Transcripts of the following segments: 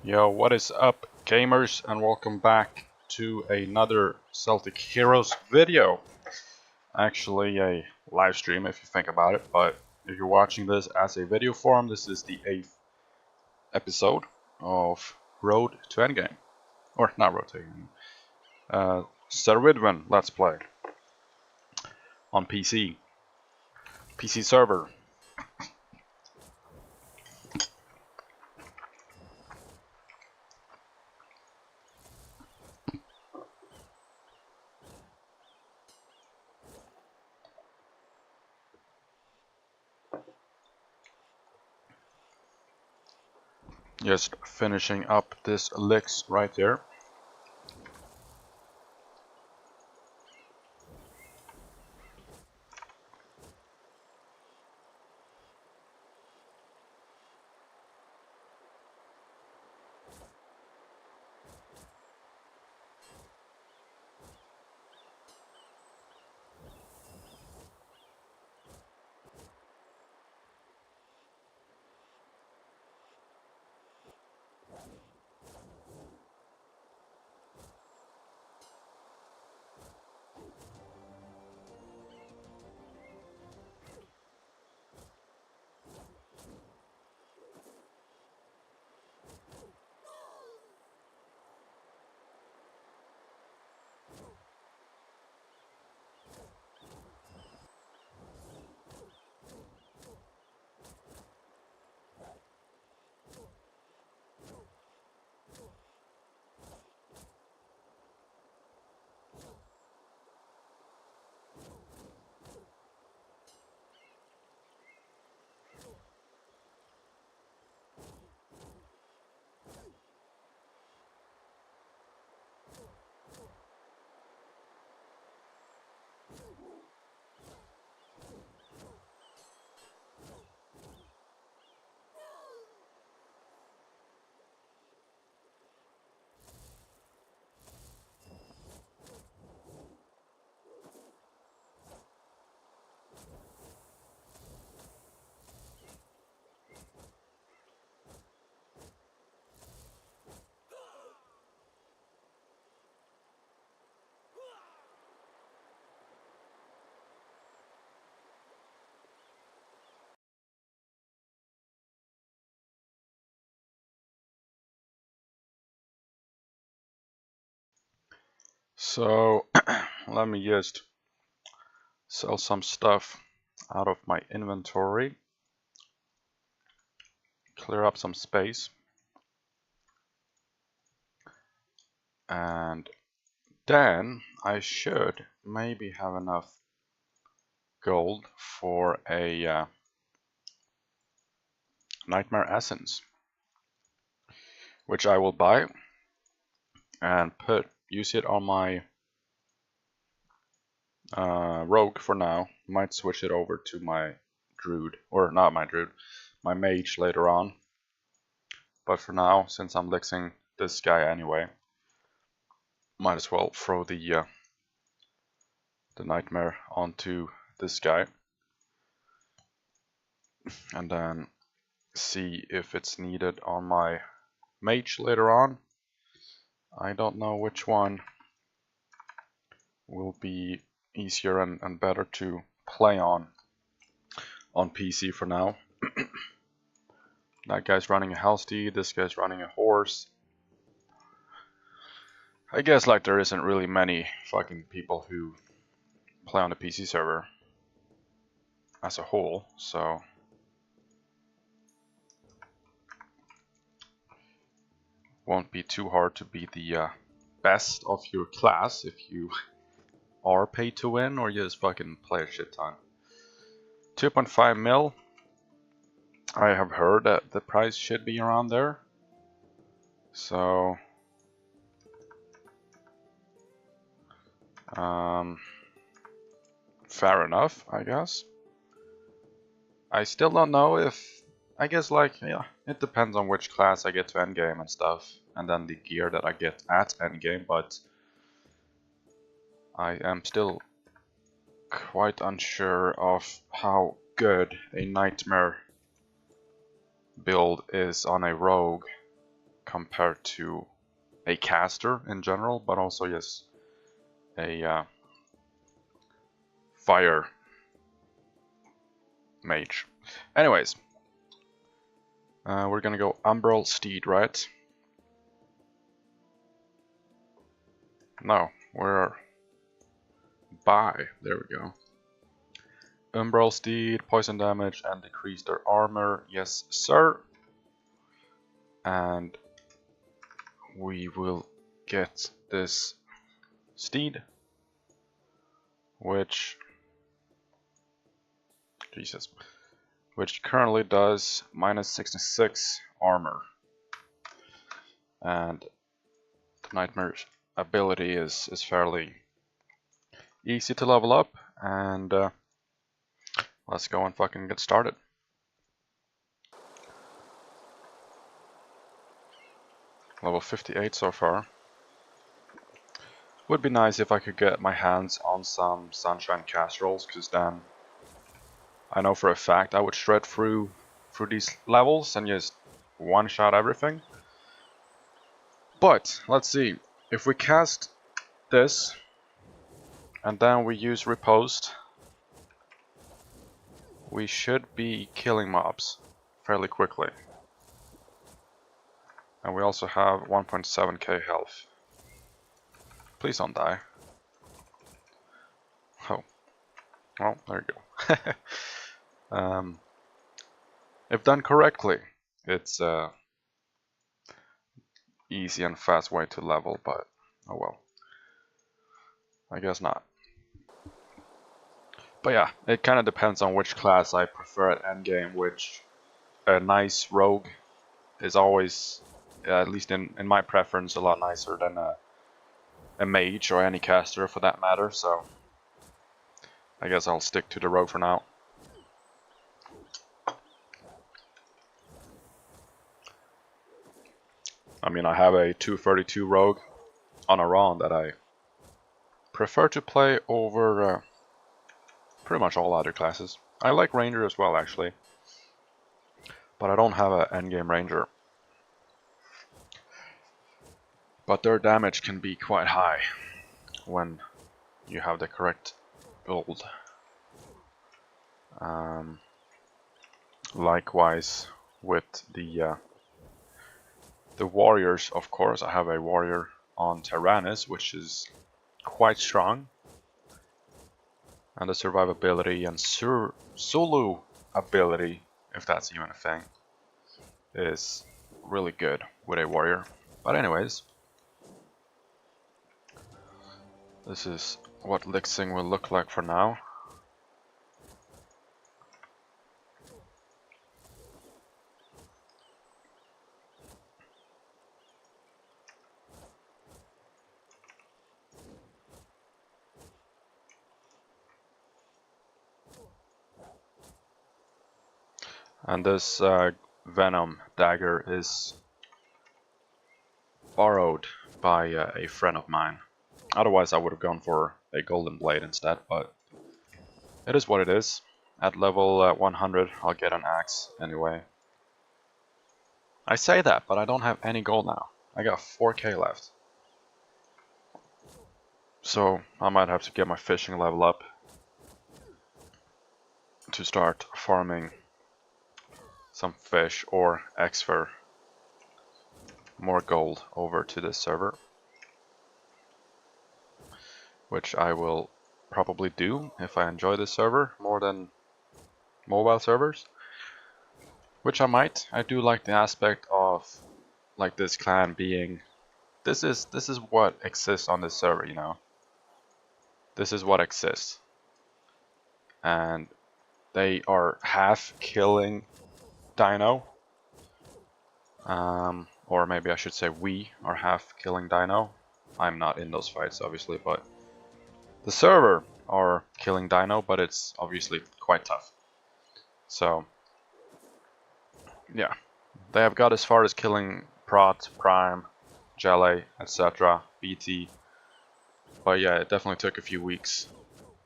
Yo, what is up, gamers, and welcome back to another Celtic Heroes video. Actually, a live stream if you think about it, but if you're watching this as a video form, this is the 8th episode of Road to Endgame. Or, not Road to Endgame. Cerridwen Let's Play. On PC. PC server. Just finishing up this elix right there. So, let me just sell some stuff out of my inventory, clear up some space, and then I should maybe have enough gold for a Nightmare Essence, which I will buy and use it on my rogue for now. Might switch it over to my druid, or not my druid, my mage later on. But for now, since I'm lixing this guy anyway, might as well throw the nightmare onto this guy, and then see if it's needed on my mage later on. I don't know which one will be easier and better to play on PC for now. That guy's running a house steed, this guy's running a horse. I guess like there isn't really many fucking people who play on the PC server as a whole, so won't be too hard to be the best of your class if you are paid to win or you just fucking play a shit ton. 2.5 mil. I have heard that the price should be around there. So fair enough, I guess. I still don't know if, I guess like, yeah, it depends on which class I get to endgame and stuff, and then the gear that I get at endgame, but I am still quite unsure of how good a nightmare build is on a rogue compared to a caster in general, but also yes, a fire mage. Anyways, we're gonna go Umbral Steed, right? No, we're by. There we go. Umbral Steed, poison damage, and decrease their armor. Yes, sir. And we will get this steed, which currently does minus 66 armor, and the Nightmare's ability is fairly easy to level up, and let's go and fucking get started. Level 58 so far. Would be nice if I could get my hands on some Sunshine Casseroles, because then I know for a fact I would shred through these levels and just one-shot everything. But let's see, if we cast this and then we use Riposte, we should be killing mobs fairly quickly. And we also have 1.7k health. Please don't die. Oh. Well, there you go. If done correctly, it's easy and fast way to level, but oh well. I guess not. But yeah, it kind of depends on which class I prefer at endgame, which a nice rogue is always, at least in my preference, a lot nicer than a mage or any caster for that matter, so I guess I'll stick to the rogue for now. I mean, I have a 232 rogue on a Ron that I prefer to play over pretty much all other classes. I like ranger as well, actually, but I don't have an endgame ranger. But their damage can be quite high when you have the correct build. Likewise with the warriors, of course. I have a warrior on Tyrannus, which is quite strong. And the survivability and Zulu ability, if that's even a thing, is really good with a warrior. But anyways, this is what Lixing will look like for now. And this Venom dagger is borrowed by a friend of mine. Otherwise I would have gone for a golden blade instead, but it is what it is. At level 100 I'll get an axe anyway. I say that, but I don't have any gold now. I got 4k left. So I might have to get my fishing level up to start farming some fish or exfer more gold over to this server, which I will probably do if I enjoy this server more than mobile servers, which I might. I do like the aspect of like this clan being this is what exists on this server, you know. This is what exists, and they are half killing Dino, or maybe I should say we are half killing Dino. I'm not in those fights obviously, but the server are killing Dino, but it's obviously quite tough. So yeah, they have got as far as killing Prot, Prime, Jelly, etc., BT, but yeah, it definitely took a few weeks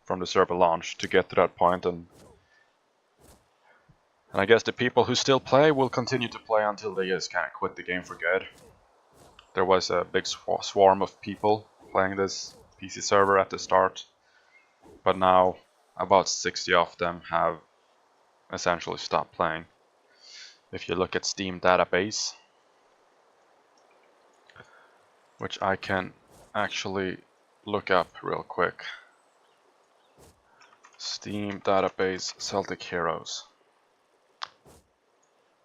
from the server launch to get to that point, and I guess the people who still play will continue to play until they just kind of quit the game for good. there was a big swarm of people playing this PC server at the start, but now about 60 of them have essentially stopped playing. If you look at Steam database, which I can actually look up real quick. Steam database Celtic Heroes.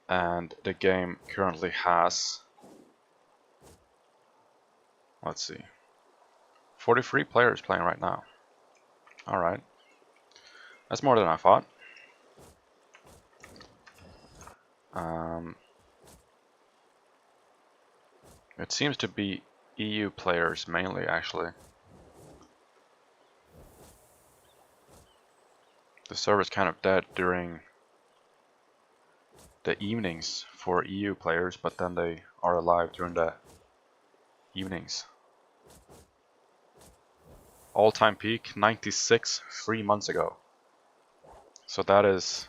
And the game currently has, let's see, 43 players playing right now. Alright. That's more than I thought. It seems to be EU players mainly, actually. The server's kind of dead during the evenings for EU players, but then they are alive during the evenings. All-time peak 96 3 months ago. So that is,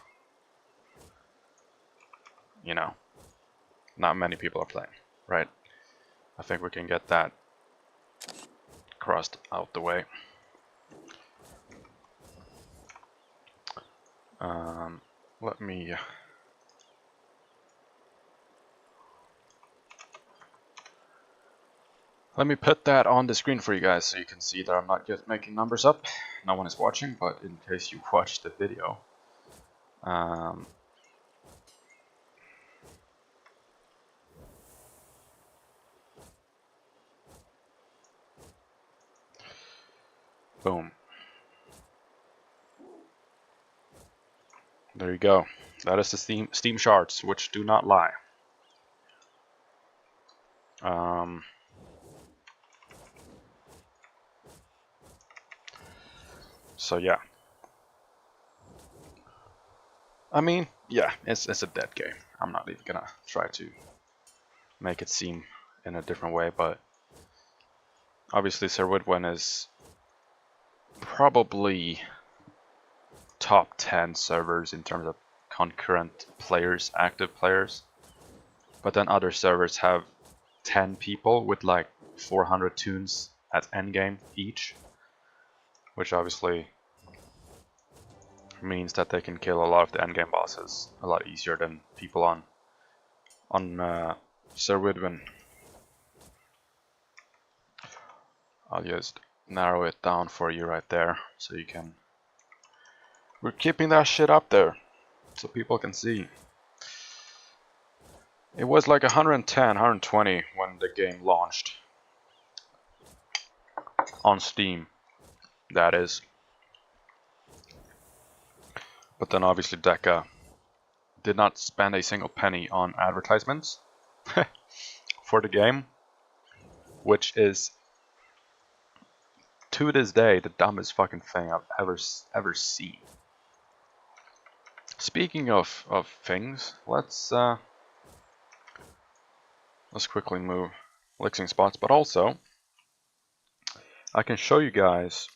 you know, not many people are playing, right? I think we can get that crossed out the way. Let me put that on the screen for you guys so you can see that I'm not just making numbers up. No one is watching, but in case you watch the video. Boom. There you go. That is the Steam charts, which do not lie. So yeah. I mean, yeah, it's a dead game. I'm not even gonna try to make it seem in a different way, but obviously Cerridwen is probably top 10 servers in terms of concurrent players, active players. But then other servers have 10 people with like 400 tunes at endgame each, which obviously means that they can kill a lot of the endgame bosses a lot easier than people on Cerridwen. I'll just narrow it down for you right there, so you can. We're keeping that shit up there, so people can see. It was like 110, 120 when the game launched on Steam. That is. But then obviously Deca did not spend a single penny on advertisements for the game, which is to this day the dumbest fucking thing I've ever seen. Speaking of things, let's quickly move elixing spots, but also I can show you guys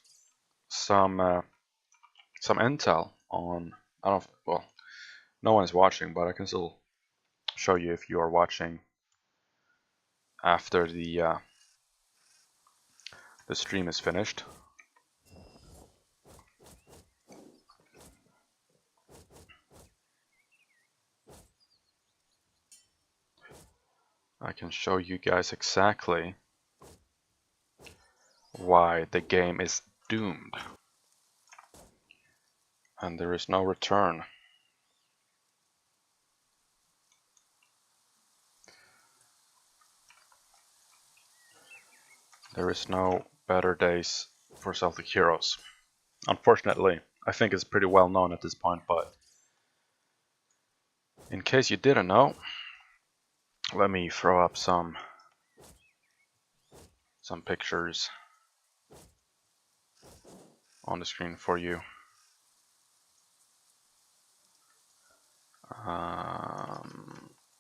some intel on. I don't. Well, no one is watching, but I can still show you if you are watching after the stream is finished. I can show you guys exactly why the game is doomed and there is no return. There is no better days for Celtic Heroes. Unfortunately, I think it's pretty well known at this point, but in case you didn't know, let me throw up some pictures on the screen for you.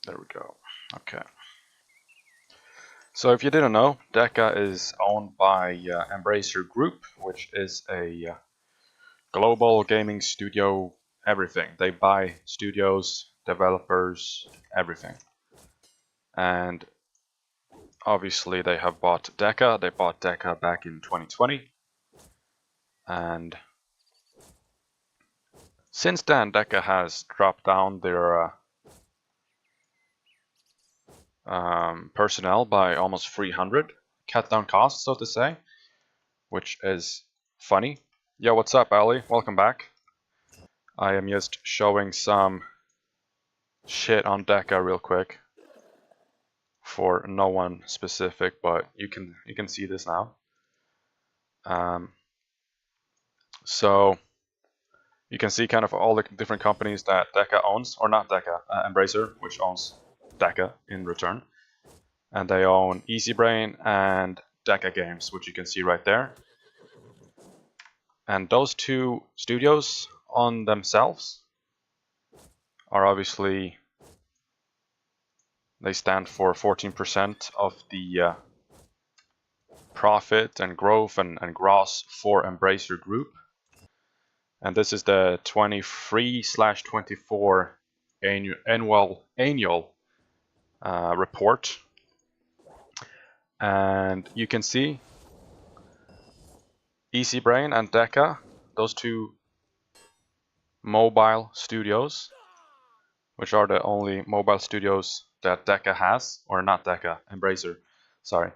There we go. Okay. So if you didn't know, Deca is owned by Embracer Group, which is a global gaming studio, everything. They buy studios, developers, everything. And obviously they have bought Deca. They bought Deca back in 2020. And since then, Deca has dropped down their personnel by almost 300. Cut down costs, so to say, which is funny. Yo, what's up, Ali? Welcome back. I am just showing some shit on Deca real quick for no one specific, but you can see this now. So you can see kind of all the different companies that Deca owns, or not Deca, Embracer, which owns Deca in return, and they own Easybrain and Deca Games, which you can see right there. And those two studios on themselves are obviously, they stand for 14% of the profit and growth and gross for Embracer Group. And this is the 23/24 annual report. And you can see Easybrain and Deca, those two mobile studios, which are the only mobile studios that Deca has, or not Deca, Embracer, sorry.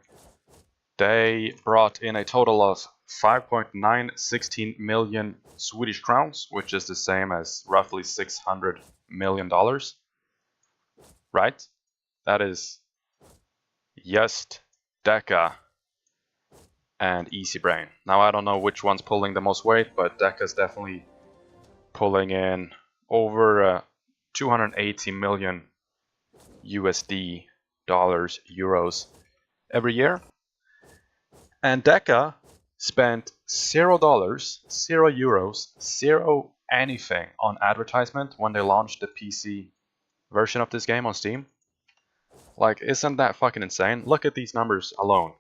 They brought in a total of 5.916 million Swedish crowns, which is the same as roughly $600 million, right? That is just Deca and Easybrain. Now I don't know which one's pulling the most weight, but Deca's definitely pulling in over 280 million USD dollars, euros every year. And Deca spent $0, €0, zero anything on advertisement when they launched the PC version of this game on Steam. Like, isn't that fucking insane? Look at these numbers alone.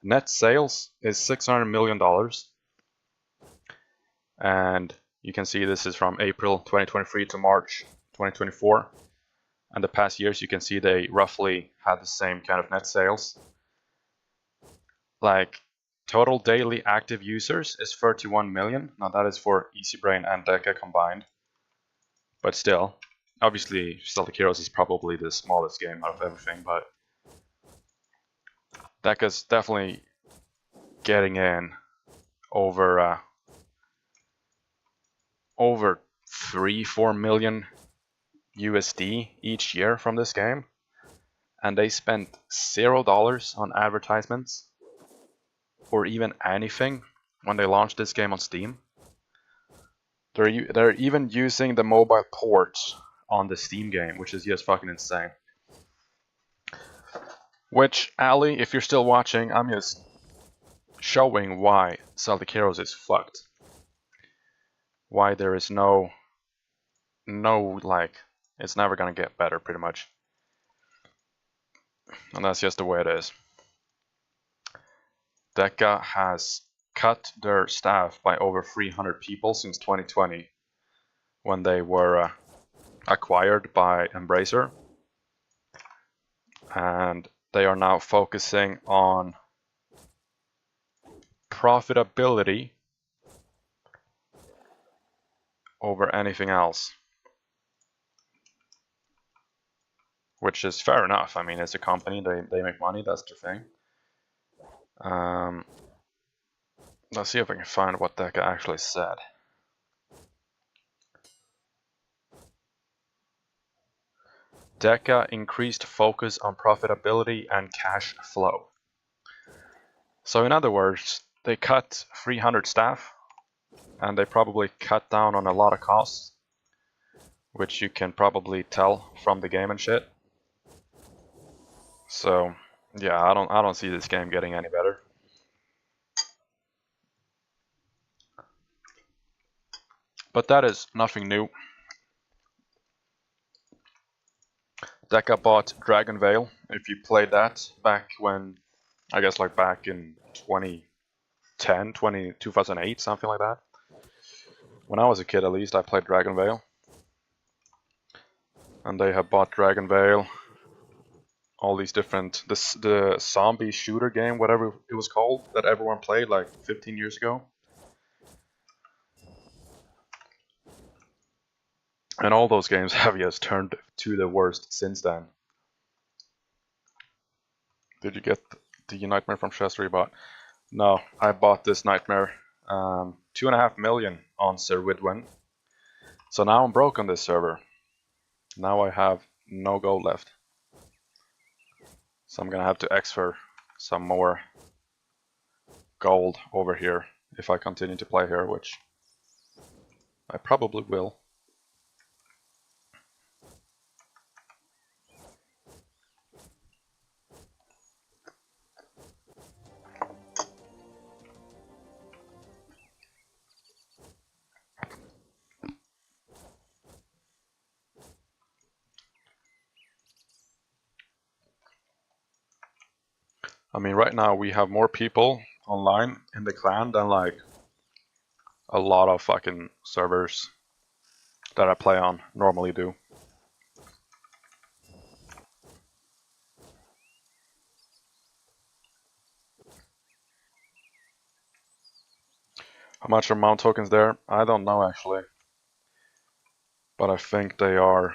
Net sales is $600 million. And you can see this is from April 2023 to March 2024. And the past years you can see they roughly had the same kind of net sales. Like, total daily active users is 31 million. Now that is for Easybrain and Deca combined. But still, obviously Celtic Heroes is probably the smallest game out of everything, but Deca's definitely getting in over 3-4 million USD each year from this game, and they spent $0 on advertisements or even anything when they launched this game on Steam. They're even using the mobile ports on the Steam game, which is just fucking insane. Which, Ali, if you're still watching, I'm just showing why Celtic Heroes is fucked. Why there is no like, it's never gonna get better, pretty much. And that's just the way it is. Deca has cut their staff by over 300 people since 2020, when they were acquired by Embracer. And they are now focusing on profitability over anything else. Which is fair enough. I mean, it's a company, they make money, that's the thing. Let's see if I can find what Deca actually said. Deca increased focus on profitability and cash flow. So in other words, they cut 300 staff, and they probably cut down on a lot of costs, which you can probably tell from the game and shit. So yeah, I don't see this game getting any better. But that is nothing new. Deca bought Dragon Veil. If you played that back when, I guess like back in 2010, 2008, something like that. When I was a kid, at least, I played Dragon Veil. And they have bought Dragon Veil all these different the zombie shooter game, whatever it was called, that everyone played like 15 years ago. And all those games have just turned to the worst since then. Did you get the Nightmare from Chester you bought? No, I bought this Nightmare 2.5 million on Cerridwen. So now I'm broke on this server. Now I have no gold left. So I'm gonna have to exfer some more gold over here if I continue to play here, which I probably will. I mean, right now we have more people online in the clan than like a lot of fucking servers that I play on normally do. How much are mount tokens there? I don't know actually. But I think they are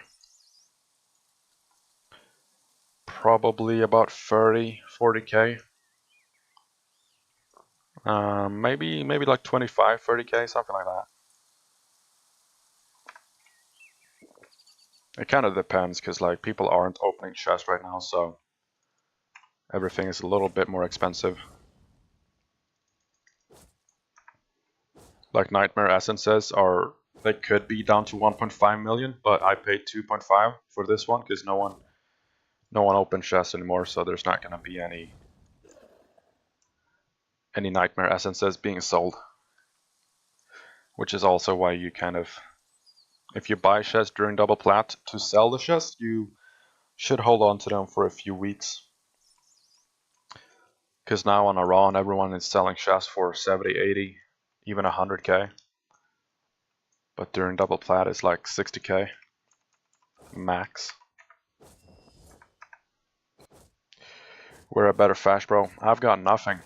probably about 40k. Maybe like 25, 30k, something like that. It kind of depends, because like people aren't opening chests right now, so everything is a little bit more expensive. Like Nightmare Essences they could be down to 1.5 million, but I paid 2.5 for this one because no one opens chests anymore, so there's not gonna be any Nightmare Essences being sold. Which is also why you kind of, if you buy chests during double plat to sell the chest, you should hold on to them for a few weeks. Because now on Iran, everyone is selling chests for 70, 80, even 100k. But during double plat, it's like 60k max. We're a better fash, bro. I've got nothing.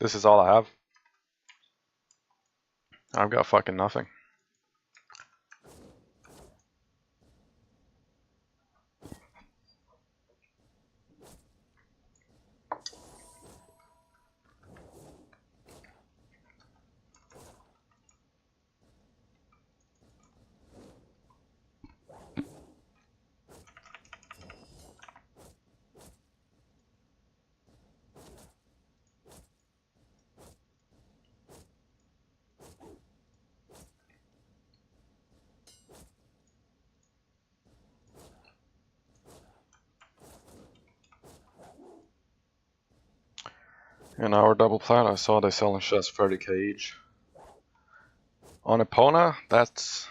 This is all I have. I've got fucking nothing. In our double plat, I saw they selling chests 30k each. On Epona, that's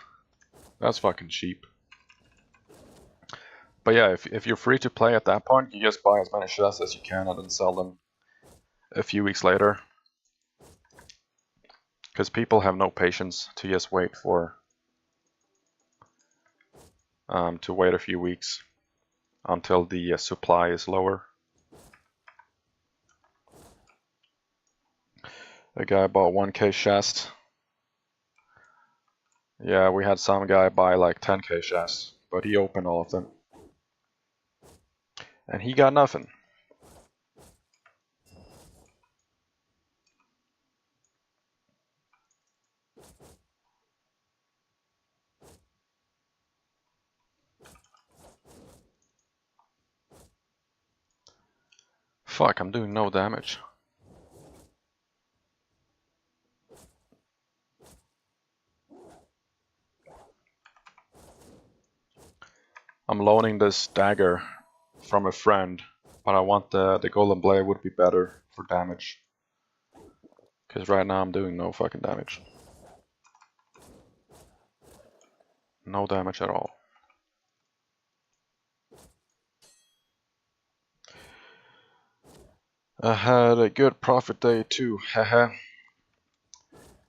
fucking cheap. But yeah, if you're free to play at that point, you just buy as many chests as you can and then sell them a few weeks later. Because people have no patience to just wait to wait a few weeks until the supply is lower. A guy bought 1k chest. Yeah, we had some guy buy like 10k chests, but he opened all of them. And he got nothing. Fuck, I'm doing no damage. I'm loaning this dagger from a friend, but I want the golden blade would be better for damage. Because right now I'm doing no fucking damage. No damage at all. I had a good profit day too, haha.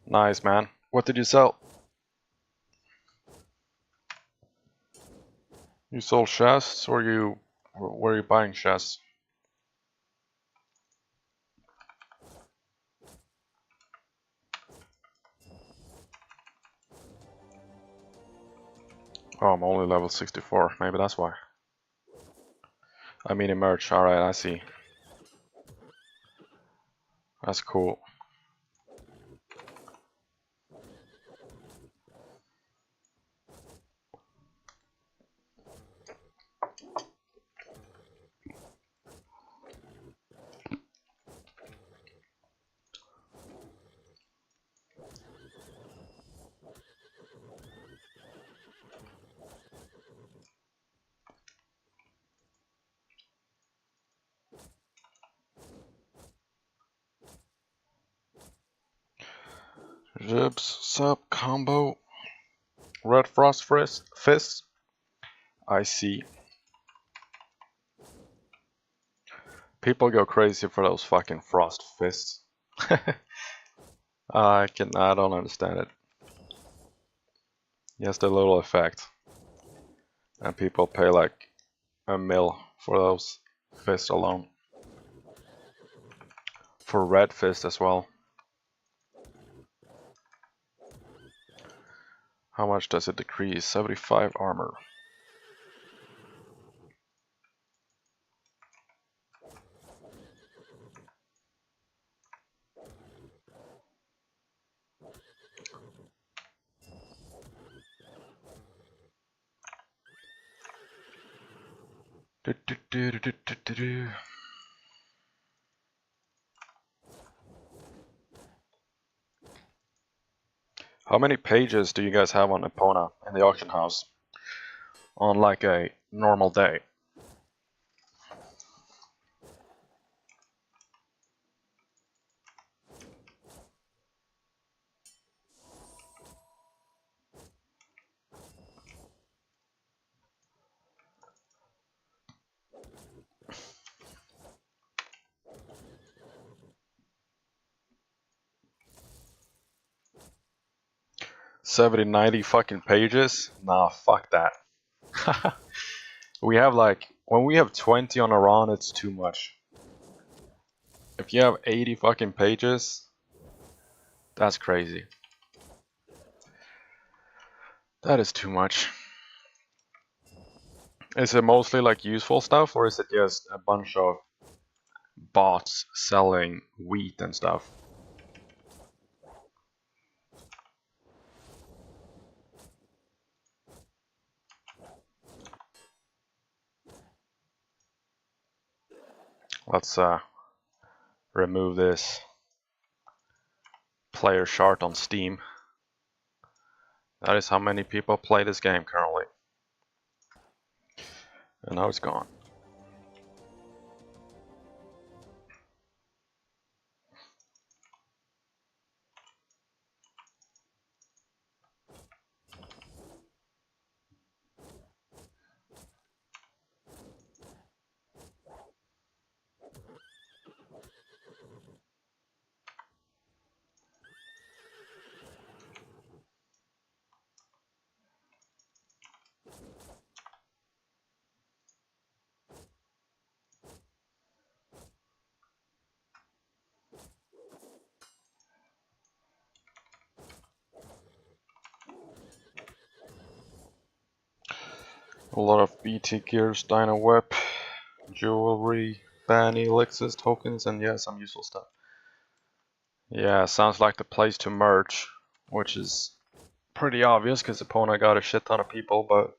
Nice, man. What did you sell? You sold chests, or you Where are you buying chests? Oh, I'm only level 64. Maybe that's why. I mean, emerge. Alright, I see. That's cool. Jibs, sub, combo. Red frost fist. I see. People go crazy for those fucking frost fists. I don't understand it. Just a little effect. And people pay like $1 for those fists alone. For red fist as well. How much does it decrease? 75 armor. How many pages do you guys have on Epona in the auction house on like a normal day? $70, $90 fucking pages? Nah, fuck that. We have like, when we have 20 on a run, it's too much. If you have 80 fucking pages, that's crazy. That is too much. Is it mostly like useful stuff, or is it just a bunch of bots selling wheat and stuff? Let's remove this player chart on Steam. That is how many people play this game currently. And now it's gone. A lot of BT gears, Dino Whip, jewelry, Banny, elixirs, tokens, and yeah, some useful stuff. Yeah, sounds like the place to merge, which is pretty obvious because Epona got a shit ton of people, but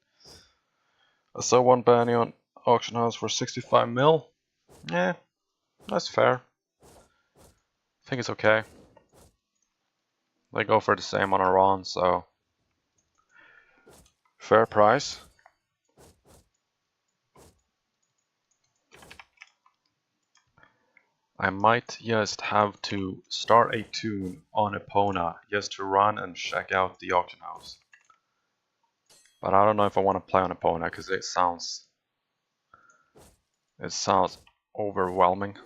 I saw one Banny on auction house for 65 mil. Yeah, that's fair. I think it's okay. They go for the same on a run, so fair price. I might just have to start a tune on Epona just to run and check out the auction house. But I don't know if I want to play on Epona because it sounds overwhelming.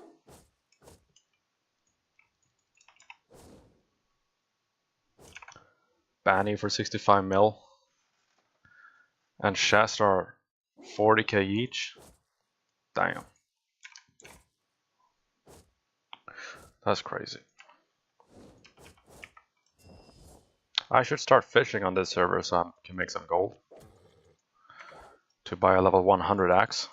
Banny for 65 mil. And chests are 40k each. Damn. That's crazy. I should start fishing on this server so I can make some gold. To buy a level 100 axe.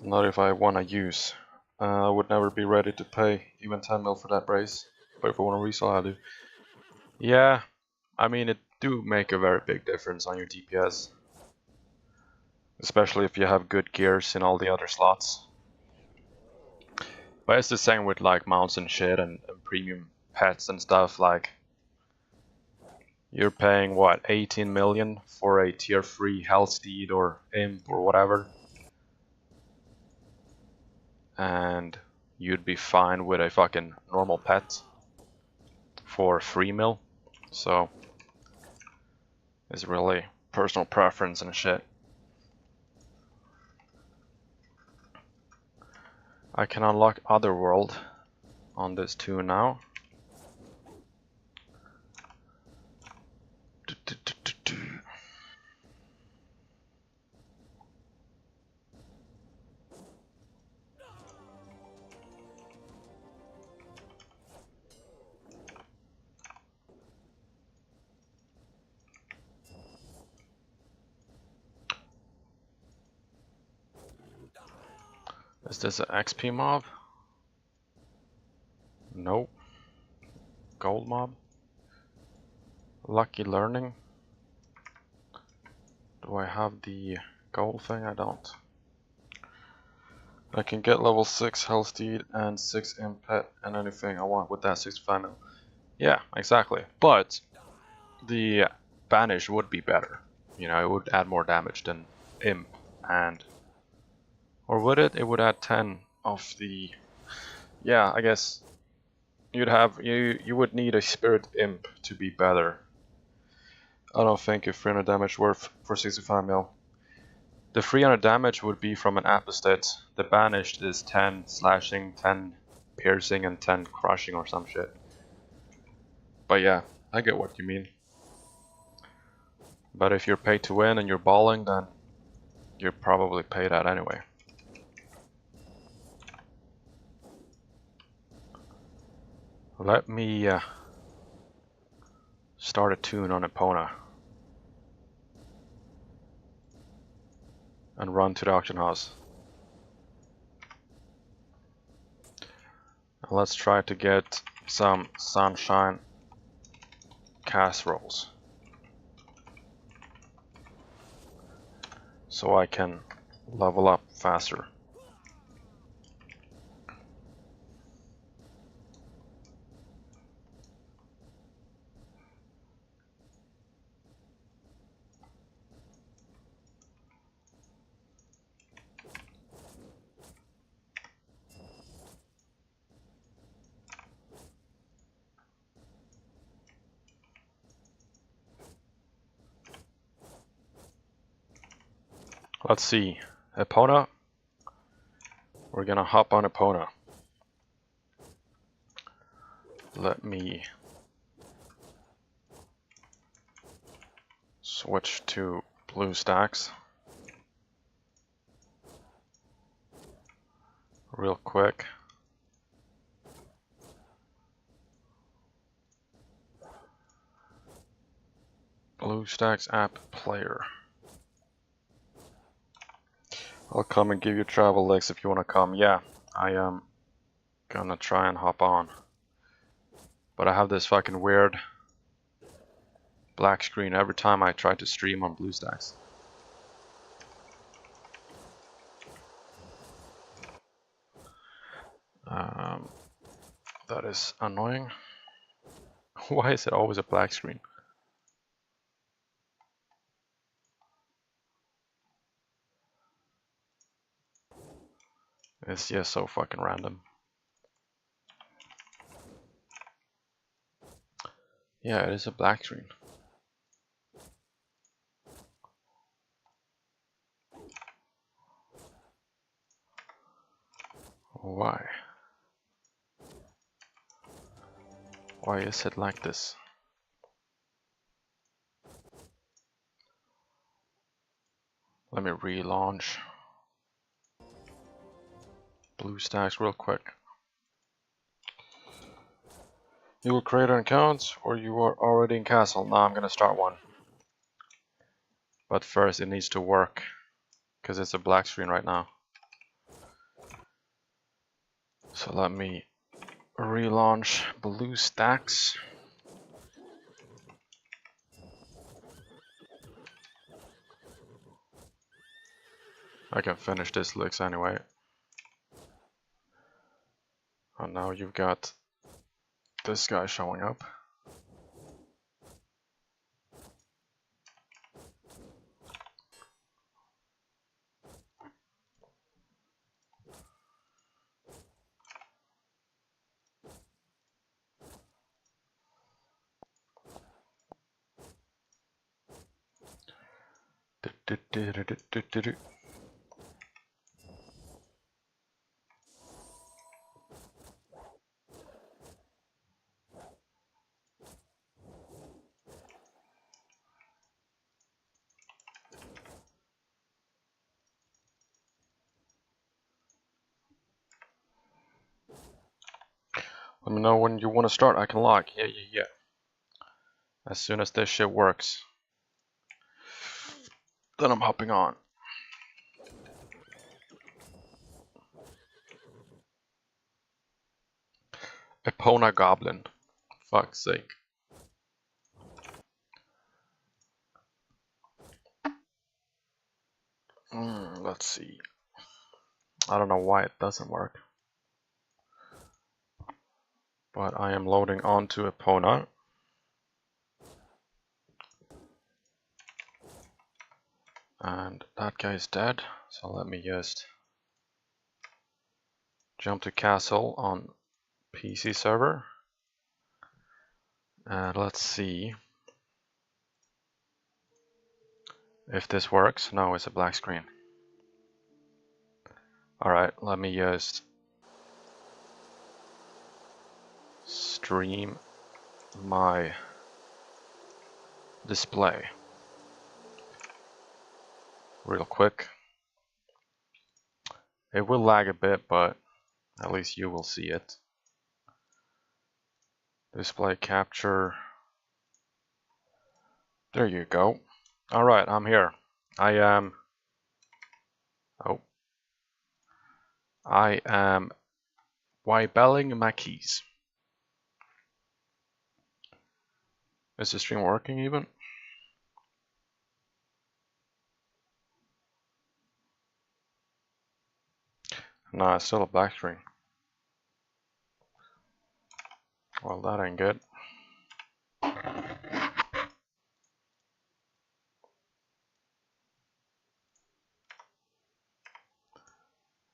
Not if I want to use. I would never be ready to pay even 10 mil for that brace. But if I want to resell, I do. Yeah, I mean, it do make a very big difference on your DPS. Especially if you have good gears in all the other slots. But it's the same with like mounts and shit and premium pets and stuff. Like, you're paying what, 18 million for a tier 3 health steed or imp or whatever. And you'd be fine with a fucking normal pet for 3 mil. So it's really personal preference and shit. I can unlock Otherworld on this too now. Is this an XP mob? Nope. Gold mob? Lucky learning? Do I have the gold thing? I don't. I can get level 6 health steed and 6 imp pet and anything I want with that 65 mil. Yeah, exactly. But the banish would be better. You know, it would add more damage than imp and... Or would it? It would add 10 of the... Yeah, I guess you'd have... You would need a spirit imp to be better. I don't think a 300 damage worth for 65 mil. The 300 damage would be from an apostate. The banished is 10 slashing, 10 piercing, and 10 crushing or some shit. But yeah, I get what you mean. But if you're paid to win and you're balling, then you're probably paid out anyway. Let me start a tune on Epona. And run to the auction house. And let's try to get some sunshine casseroles. So I can level up faster. Let's see, Epona. We're gonna hop on Epona. Let me switch to blue stacks real quick. Blue stacks app player. I'll come and give you travel legs if you want to come. Yeah, I am gonna try and hop on. But I have this fucking weird black screen every time I try to stream on BlueStacks. That is annoying. Why is it always a black screen? It's just so fucking random. Yeah, it is a black screen. Why? Why is it like this? Let me relaunch BlueStacks real quick. You will create an account, or you are already in Castle. Now I'm gonna start one. But first it needs to work, because it's a black screen right now. So let me relaunch BlueStacks. I can finish this licks anyway. And now you've got this guy showing up. Let me know when you want to start. I can log. Yeah. As soon as this shit works, then I'm hopping on. Epona Goblin. Fuck's sake. Let's see. I don't know why it doesn't work. But I am loading onto Epona. And that guy's dead. So let me just jump to Castle on PC server. And let's see if this works. No, it's a black screen. Alright, let me just stream my display real quick. It will lag a bit, but at least you will see it. Display capture. There you go. Alright, I'm here. I am Wybelling Mackeys. Is the stream working even? Nah, it's still a black screen. Well, that ain't good.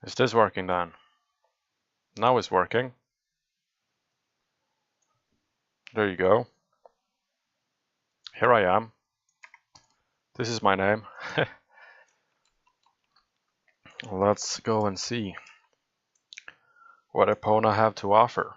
Is this working then? Now it's working. There you go. Here I am. This is my name. Let's go and see what Epona have to offer.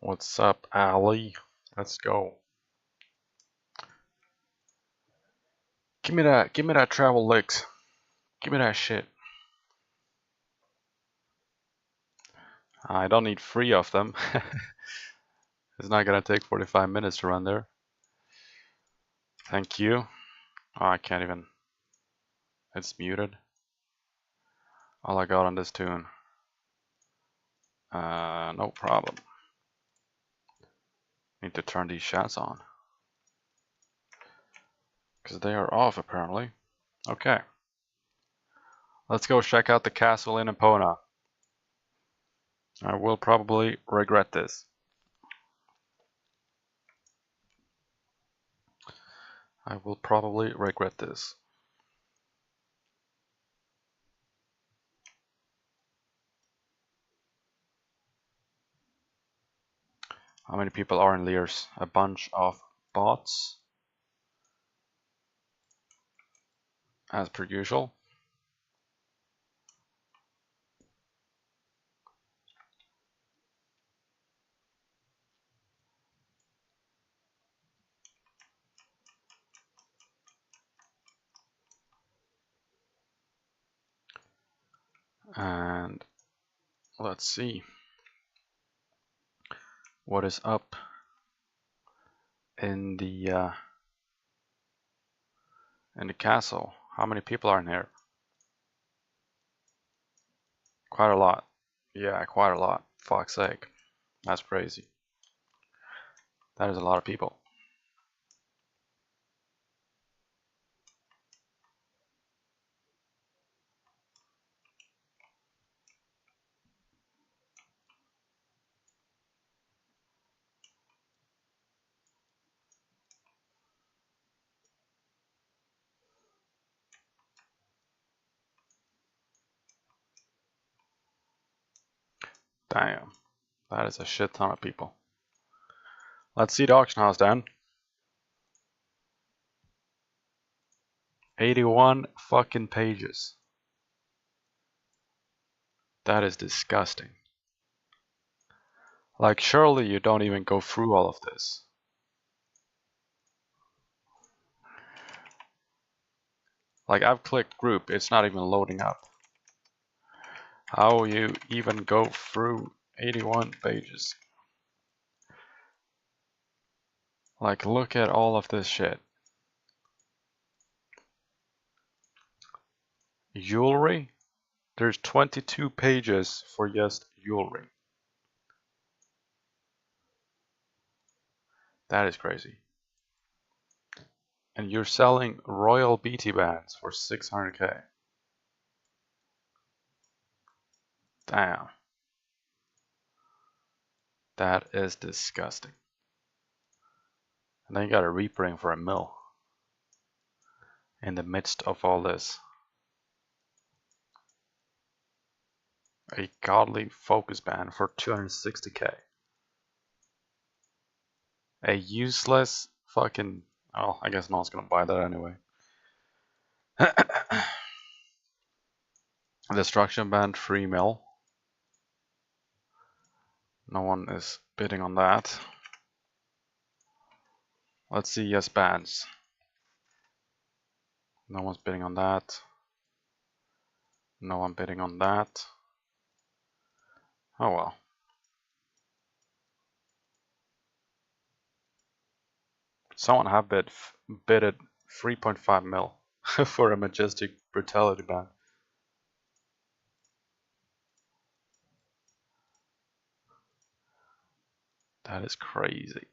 What's up, Ali? Let's go. Give me that travel licks. Give me that shit. I don't need 3 of them. It's not gonna take 45 minutes to run there. Thank you. Oh, I can't even. It's muted. All I got on this tune. No problem. Need to turn these shots on. Because they are off apparently. Okay. Let's go check out the castle in Epona. I will probably regret this. I will probably regret this. How many people are in Lears? A bunch of bots, as per usual. And let's see what is up in the castle. How many people are in here? Quite a lot. Yeah, quite a lot. Fuck's sake. That's crazy. That is a lot of people. Damn. That is a shit ton of people. Let's see the auction house then. 81 fucking pages. That is disgusting. Like, surely you don't even go through all of this. Like, I've clicked group, it's not even loading up. How you even go through 81 pages? Like, look at all of this shit. Jewelry? There's 22 pages for just jewelry. That is crazy. And you're selling royal BT bands for 600k. Damn. That is disgusting. And then you got a reapering for a mill. In the midst of all this. A godly focus band for 260k. A useless fucking... Oh, I guess no one's gonna buy that anyway. Destruction band 3 mil. No one is bidding on that. Let's see yes bands. No one's bidding on that. No one bidding on that. Oh well. Someone have bidded 3.5 mil for a majestic brutality band. That is crazy.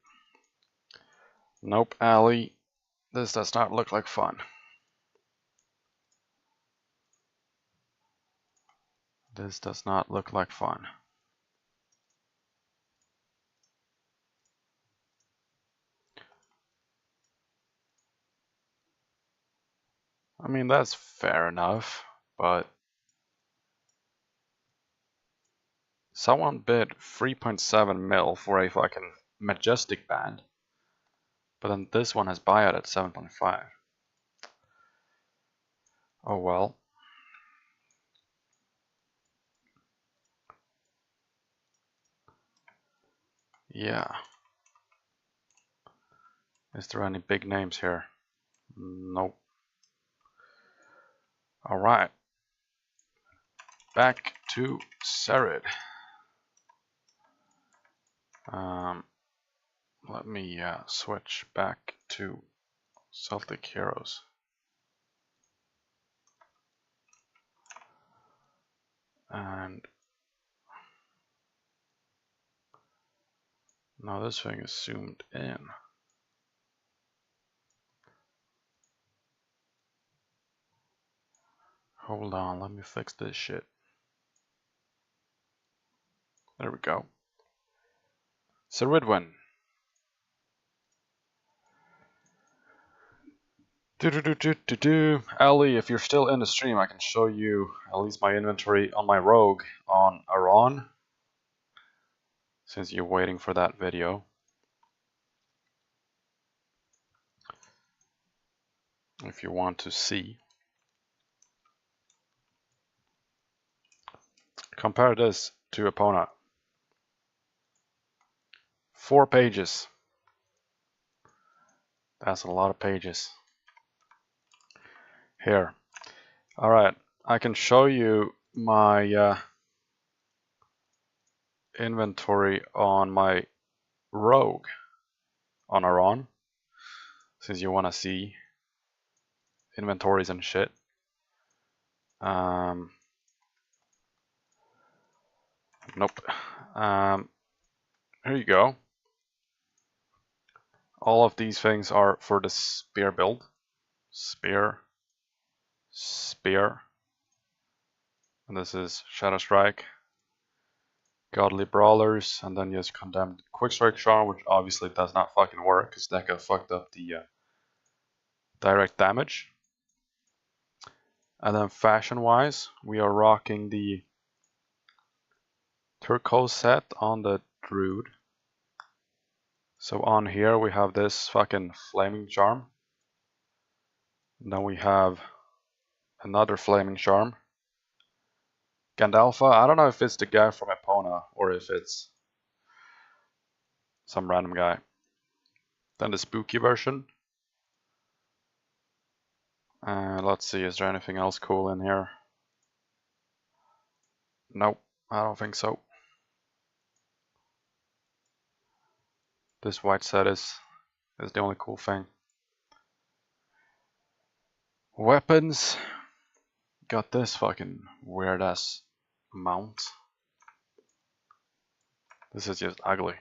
Nope, Ali. This does not look like fun. This does not look like fun. I mean, that's fair enough, but someone bid 3.7 mil for a fucking majestic band, but then this one has buyout at 7.5. Oh well. Yeah. Is there any big names here? Nope. Alright. Back to Cerrid. Let me switch back to Celtic Heroes. And now this thing is zoomed in. Hold on, let me fix this shit. There we go. Cerridwen. Ali, if you're still in the stream, I can show you at least my inventory on my rogue on Iran, since you're waiting for that video. If you want to see. Compare this to Epona. 4 pages. That's a lot of pages. Here. Alright, I can show you my inventory on my rogue on Iran, since you want to see inventories and shit. Nope. Here you go. All of these things are for the spear build. Spear. Spear. And this is Shadow Strike. Godly Brawlers. And then just Condemned Quick Strike Charm, which obviously does not fucking work because that got fucked up the direct damage. And then fashion wise, we are rocking the turquoise set on the Druid. So on here we have this fucking flaming charm. And then we have another flaming charm. Gandalfa, I don't know if it's the guy from Epona or if it's some random guy. Then the spooky version. Let's see, is there anything else cool in here? Nope, I don't think so. This white set is the only cool thing. Weapons. Got this fucking weird ass mount. This is just ugly.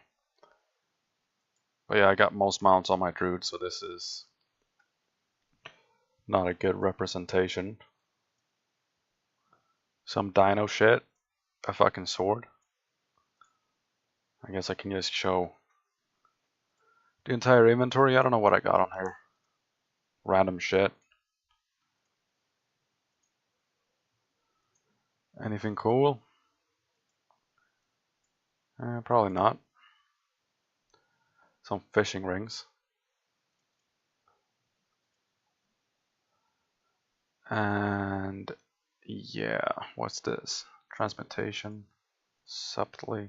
But yeah, I got most mounts on my druid, so this is not a good representation. Some dino shit. A fucking sword. I guess I can just show the entire inventory. I don't know what I got on here. Random shit. Anything cool? Probably not. Some fishing rings. And yeah, what's this? Transmutation. Subtly.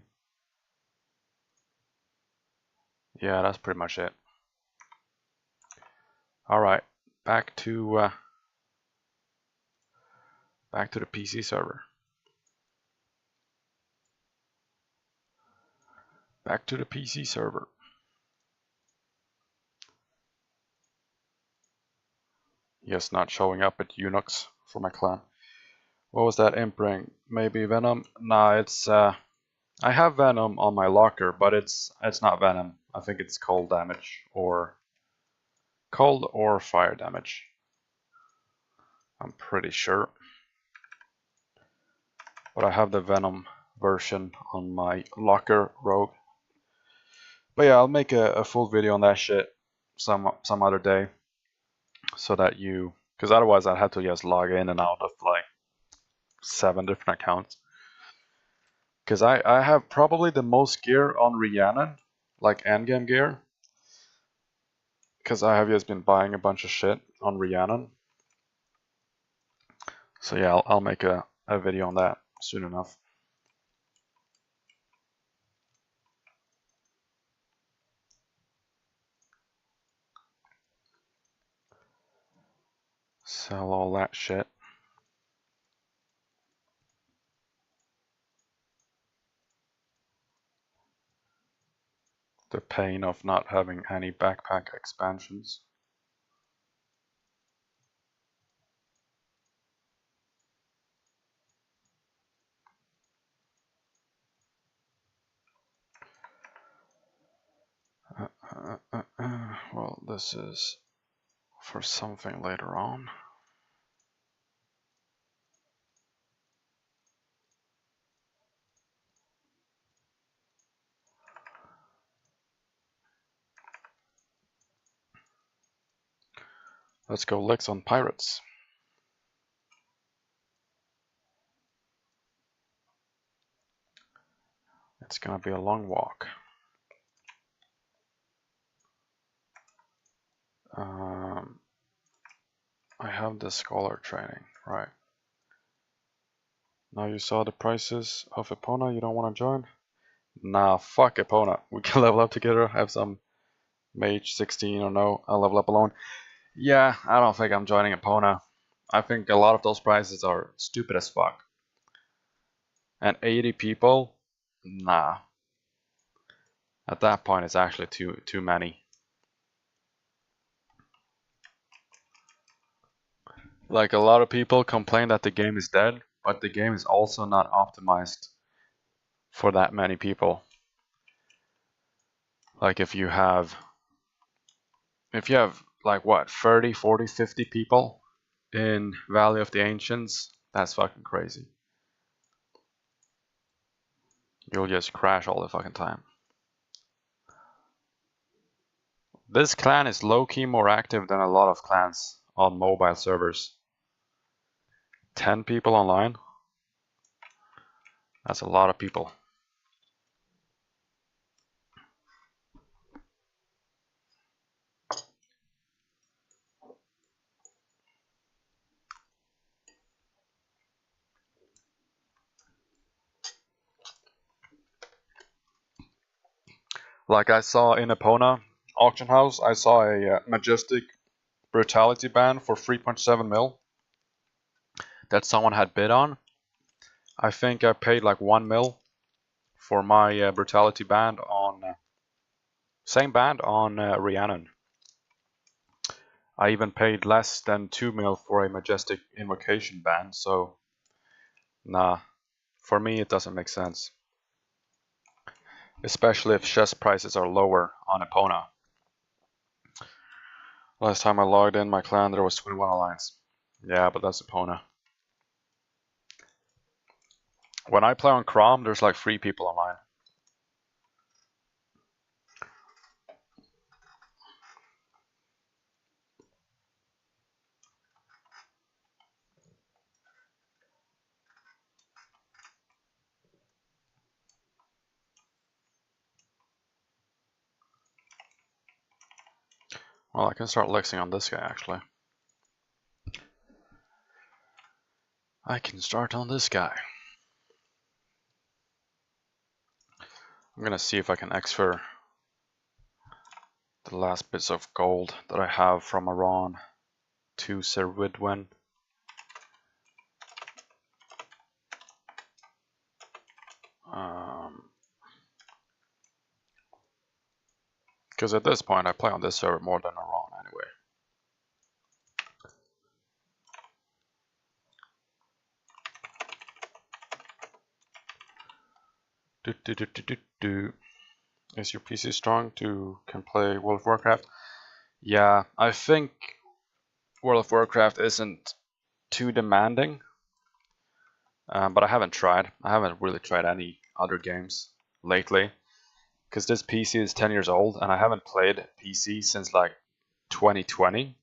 Yeah, that's pretty much it. Alright, back to the PC server. Back to the PC server. Yes, not showing up at Unix for my clan. What was that imp ring? Maybe Venom? Nah, it's I have Venom on my locker, but it's not Venom. I think it's cold damage or fire damage. I'm pretty sure. But I have the Venom version on my locker rogue. But yeah, I'll make a full video on that shit some other day, so that you, because otherwise I'd have to just log in and out of like 7 different accounts. Because I have probably the most gear on Rhiannon, like endgame gear. Because I have just been buying a bunch of shit on Rhiannon. So yeah, I'll make a video on that soon enough. Sell all that shit. The pain of not having any backpack expansions. Well, this is for something later on. Let's go licks on pirates. It's gonna be a long walk. I have the scholar training, right? Now you saw the prices of Epona, you don't want to join? Nah, fuck Epona. We can level up together, have some mage 16 or no, I'll level up alone. Yeah, I don't think I'm joining Epona. I think a lot of those prices are stupid as fuck. And 80 people? Nah. At that point it's actually too many. Like, a lot of people complain that the game is dead, but the game is also not optimized for that many people. Like, if you have like what, 30, 40, 50 people in Valley of the Ancients, that's fucking crazy. You'll just crash all the fucking time. This clan is low-key more active than a lot of clans on mobile servers. 10 people online? That's a lot of people. Like, I saw in Epona auction house, I saw a Majestic Brutality band for 3.7 mil that someone had bid on. I think I paid like 1 mil for my Brutality band on same band on Rhiannon. I even paid less than 2 mil for a Majestic Invocation band, so nah, for me it doesn't make sense. Especially if chest prices are lower on Epona. Last time I logged in my clan there was 21 alliance. Yeah, but that's Epona. When I play on Crom, there's like 3 people online. Well, I can start lexing on this guy actually. I can start on this guy. I'm gonna see if I can exfer the last bits of gold that I have from Iran to Cerridwen. Because at this point I play on this server more than Iran anyway. Is your PC strong to can play World of Warcraft? Yeah, I think World of Warcraft isn't too demanding, but I haven't tried. I haven't really tried any other games lately, because this PC is 10 years old and I haven't played PC since like 2020.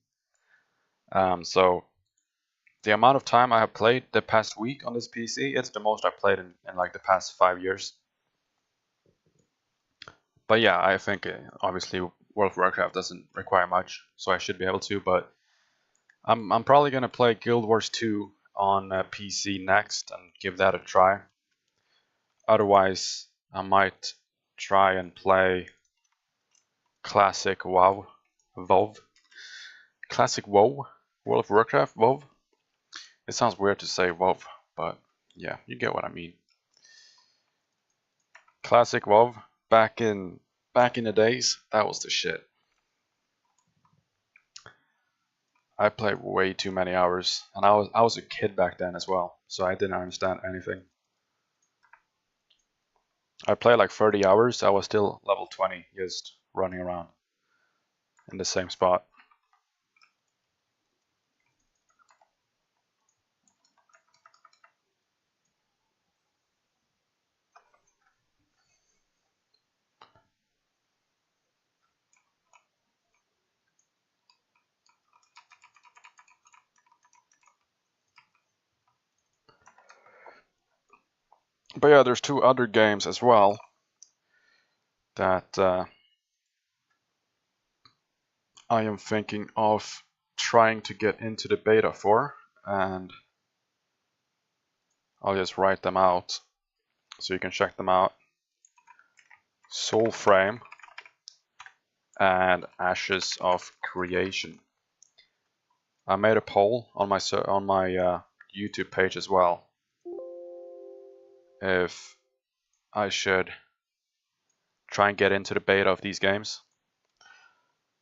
So the amount of time I have played the past week on this PC, it's the most I've played in like the past 5 years. But yeah, I think obviously World of Warcraft doesn't require much, so I should be able to. But I'm probably gonna play Guild Wars 2 on PC next and give that a try. Otherwise, I might try and play Classic WoW, Classic WoW, World of Warcraft WoW. It sounds weird to say WoW, but yeah, you get what I mean. Classic WoW back in the days, that was the shit. I played way too many hours, and I was a kid back then as well, so I didn't understand anything. I played like 30 hours, I was still level 20, just running around in the same spot. But yeah, there's two other games as well that I am thinking of trying to get into the beta for, and I'll just write them out so you can check them out. Soulframe and Ashes of Creation. I made a poll on my YouTube page as well if I should try and get into the beta of these games,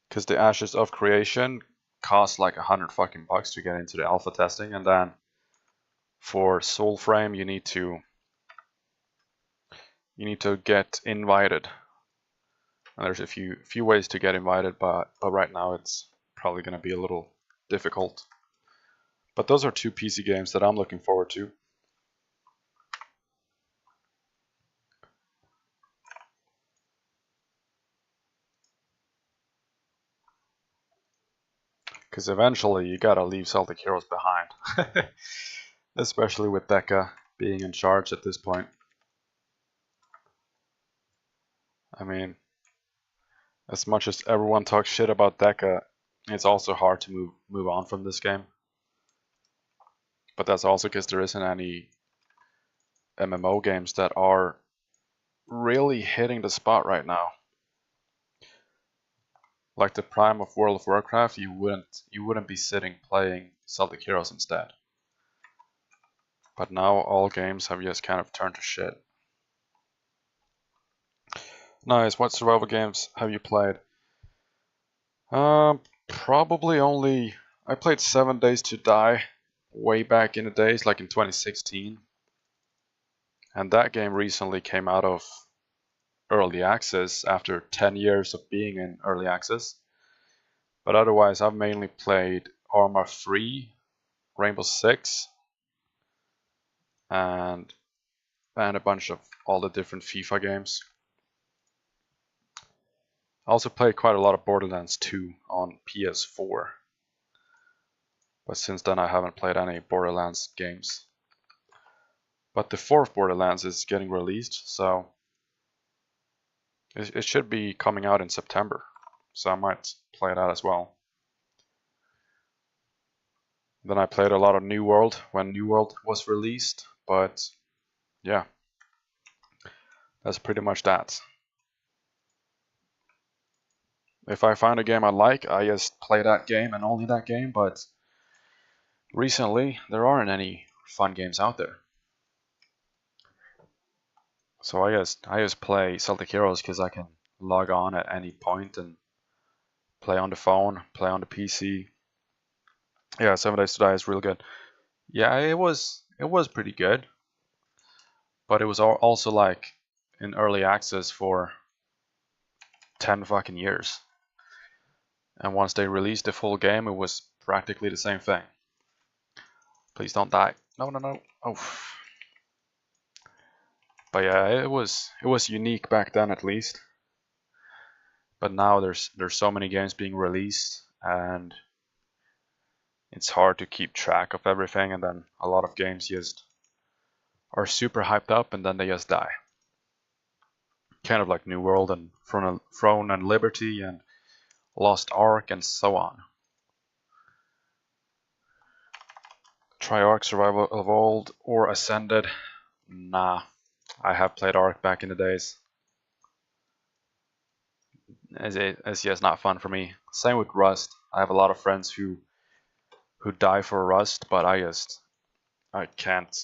because the Ashes of Creation costs like $100 fucking bucks to get into the alpha testing, and then for Soulframe you need to get invited, and there's a few ways to get invited, but right now it's probably going to be a little difficult. But those are two PC games that I'm looking forward to. Because eventually you gotta leave Celtic Heroes behind. Especially with Deca being in charge at this point. I mean, as much as everyone talks shit about Deca, it's also hard to move on from this game. But that's also because there isn't any MMO games that are really hitting the spot right now. Like the prime of World of Warcraft, you wouldn't be sitting playing Celtic Heroes instead. But now all games have just kind of turned to shit. Nice. What survival games have you played? Probably only. I played 7 Days to Die way back in the days, like in 2016. And that game recently came out of early access after 10 years of being in early access. But otherwise, I've mainly played Arma 3, Rainbow Six, and a bunch of all the different FIFA games. I also played quite a lot of Borderlands 2 on PS4. But since then I haven't played any Borderlands games. But the fourth Borderlands is getting released, so it should be coming out in September. So I might play that as well. Then I played a lot of New World when New World was released, but yeah, that's pretty much that. If I find a game I like, I just play that game and only that game, but recently there aren't any fun games out there. So I just play Celtic Heroes because I can log on at any point and play on the phone, play on the PC. Yeah, 7 Days to Die is real good. Yeah, it was pretty good, but it was also like in early access for 10 fucking years. And once they released the full game, it was practically the same thing. Please don't die. No, no, no. Oh. But yeah, it was unique back then at least. But now there's so many games being released, and it's hard to keep track of everything, and then a lot of games just are super hyped up and then they just die. Kind of like New World and Throne and Liberty and Lost Ark and so on. Try Ark Survival Evolved or Ascended? Nah, I have played Ark back in the days. It's just not fun for me. Same with Rust. I have a lot of friends who die for Rust, but I can't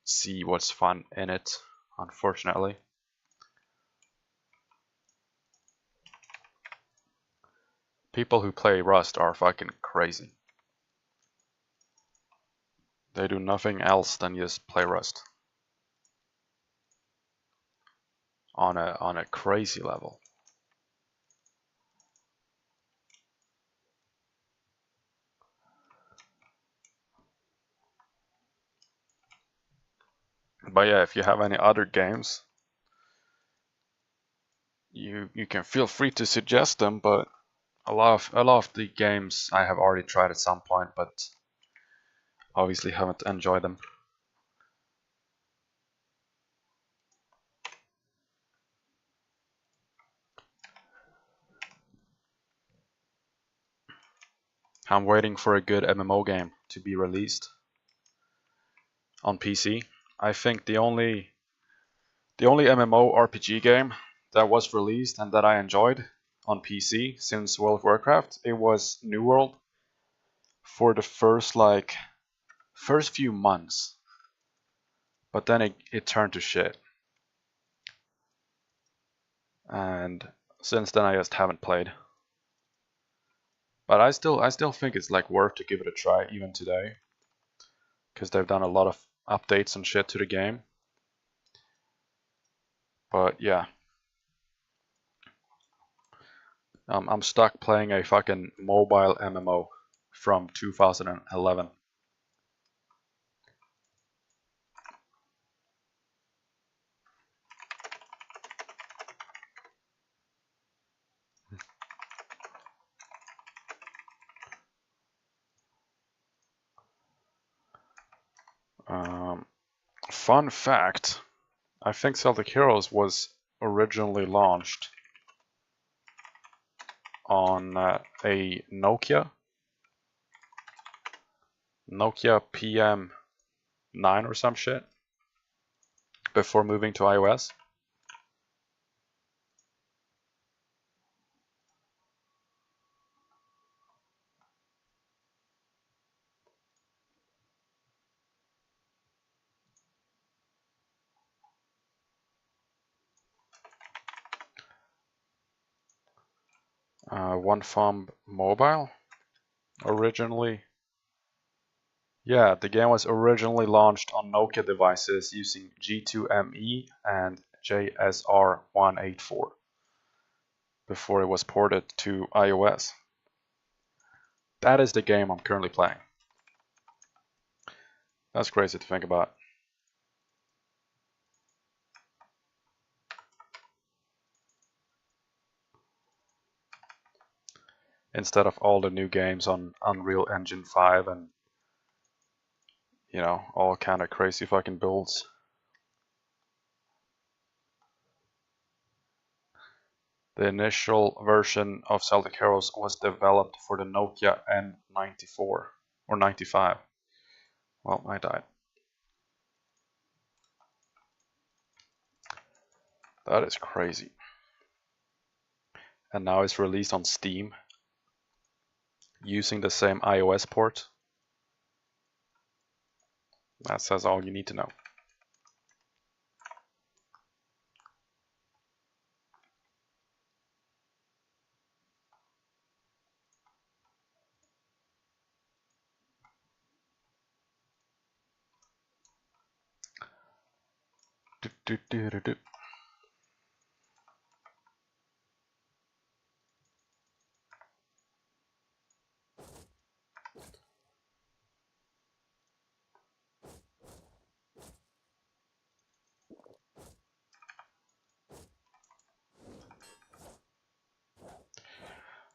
see what's fun in it, unfortunately. People who play Rust are fucking crazy. They do nothing else than just play Rust on a crazy level. But yeah, if you have any other games, you can feel free to suggest them. But a lot of the games I have already tried at some point, but obviously haven't enjoyed them. I'm waiting for a good MMO game to be released on PC. I think the only MMO RPG game that was released and that I enjoyed on PC since World of Warcraft, it was New World for the first few months, but then it turned to shit. And since then I just haven't played. But I still think it's like worth to give it a try even today, because they've done a lot of updates and shit to the game. But yeah, I'm stuck playing a fucking mobile MMO from 2011. Fun fact, I think Celtic Heroes was originally launched on a Nokia PM9 or some shit before moving to iOS. One Farm Mobile originally. Yeah, the game was originally launched on Nokia devices using G2ME and JSR184 before it was ported to iOS. That is the game I'm currently playing. That's crazy to think about. Instead of all the new games on Unreal Engine 5 and, you know, all kind of crazy fucking builds. The initial version of Celtic Heroes was developed for the Nokia N94 or 95. Well, I died. That is crazy. And now it's released on Steam using the same iOS port. That says all you need to know.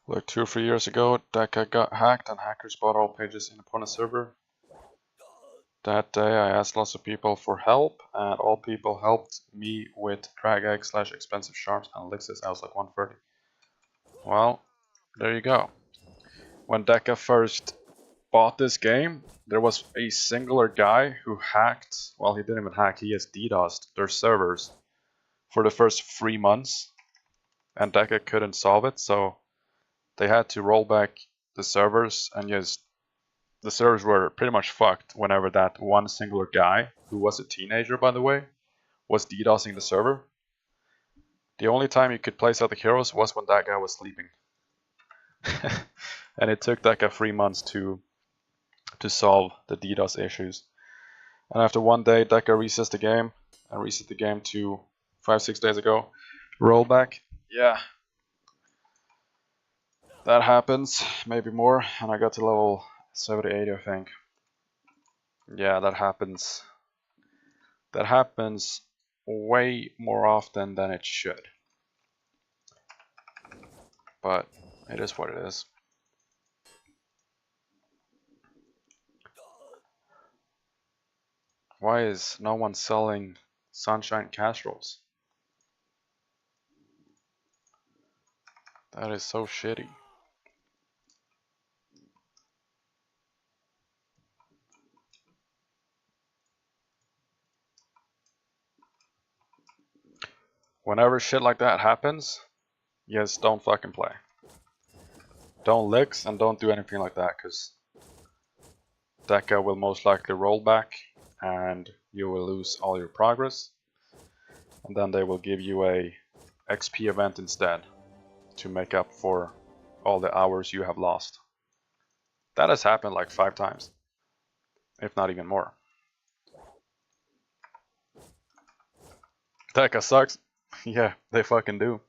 Like 2 or 3 years ago, Deca got hacked and hackers bought all pages in upon a server. That day I asked lots of people for help, and all people helped me with drag eggs / expensive charms and elixirs. I was like 130. Well, there you go. When Deca first bought this game, there was a singular guy who hacked, well, he didn't even hack, he just DDoSed their servers for the first 3 months, and Deca couldn't solve it, so they had to roll back the servers, and just the servers were pretty much fucked whenever that one singular guy, who was a teenager by the way, was DDoSing the server. The only time you could play Celtic Heroes was when that guy was sleeping. And it took Deca 3 months to solve the DDoS issues. And after 1 day, Deca resets the game, and reset the game to 5-6 days ago. Rollback, yeah. That happens, maybe more, and I got to level 70-80, I think. Yeah, that happens. That happens way more often than it should. But it is what it is. Why is no one selling sunshine casseroles? That is so shitty. Whenever shit like that happens, just don't fucking play. Don't licks and don't do anything like that, because Deca will most likely roll back and you will lose all your progress. And then they will give you a XP event instead to make up for all the hours you have lost. That has happened like 5 times, if not even more. Deca sucks. Yeah, they fucking do.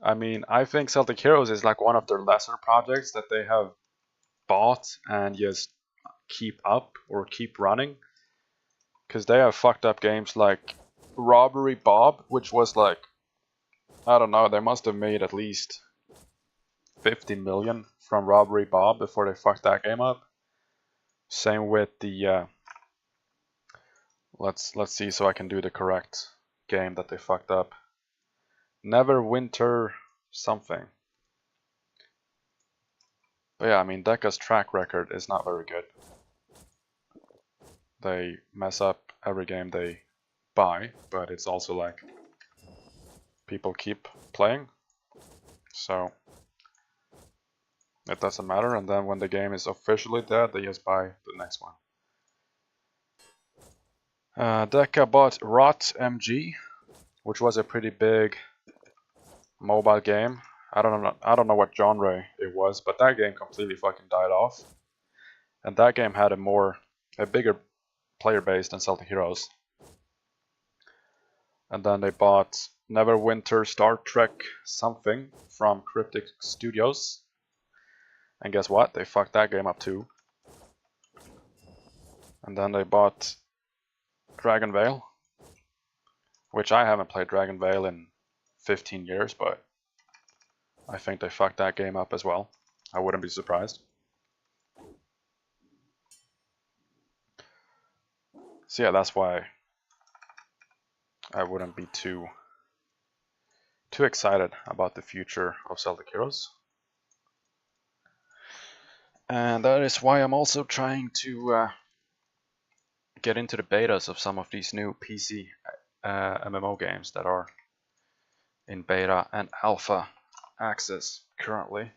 I mean, I think Celtic Heroes is like one of their lesser projects that they have bought and just keep up or keep running. Because they have fucked up games like Robbery Bob, which was like, I don't know, they must have made at least 50 million from Robbery Bob before they fucked that game up. Same with the, let's see so I can do the correct game that they fucked up. Neverwinter something. But yeah, I mean, Deca's track record is not very good. They mess up every game they buy, but it's also like people keep playing, so it doesn't matter. And then when the game is officially dead, they just buy the next one. Deca bought Rot MG, which was a pretty big mobile game. I don't know what genre it was, but that game completely fucking died off. And that game had a bigger player base than Celtic Heroes. And then they bought Neverwinter Star Trek something from Cryptic Studios. And guess what? They fucked that game up too. And then they bought Dragon Veil, which I haven't played Dragon Veil in 15 years, but I think they fucked that game up as well. I wouldn't be surprised. So yeah, that's why I wouldn't be too excited about the future of Celtic Heroes. And that is why I'm also trying to get into the betas of some of these new PC MMO games that are in beta and alpha access currently.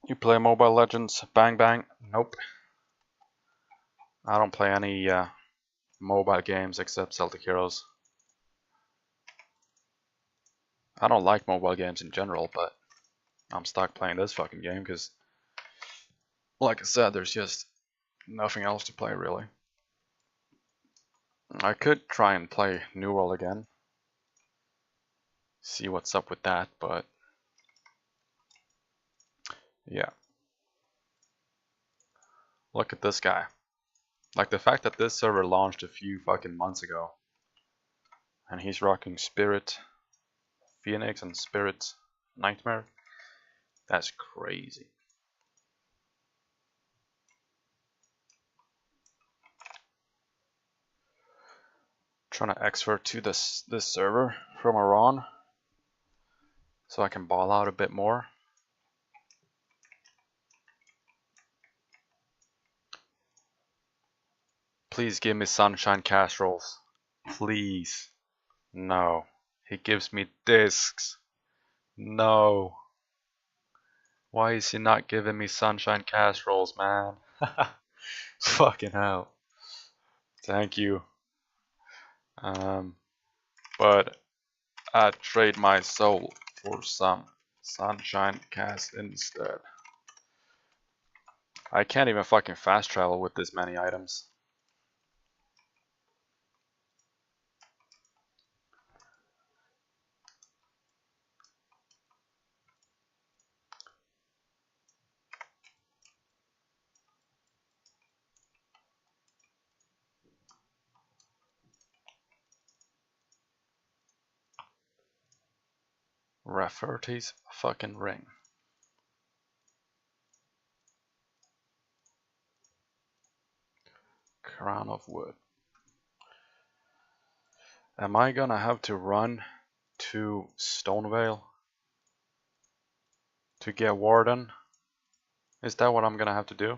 You play Mobile Legends Bang Bang? Nope. I don't play any mobile games except Celtic Heroes. I don't like mobile games in general, but I'm stuck playing this fucking game because, like I said, there's just nothing else to play really. I could try and play New World again, see what's up with that, but yeah. Look at this guy. Like the fact that this server launched a few fucking months ago and he's rocking Spirit Phoenix and Spirit Nightmare. That's crazy. Trying to expert to this server from Iran so I can ball out a bit more. Please give me sunshine casseroles. Please. No. He gives me discs. No. Why is he not giving me sunshine casseroles, man? Fucking hell. Thank you. But I'd trade my soul for some sunshine cast instead. I can't even fucking fast travel with this many items. Rafferty's fucking ring. Crown of wood. Am I gonna have to run to Stonevale to get Warden? Is that what I'm gonna have to do?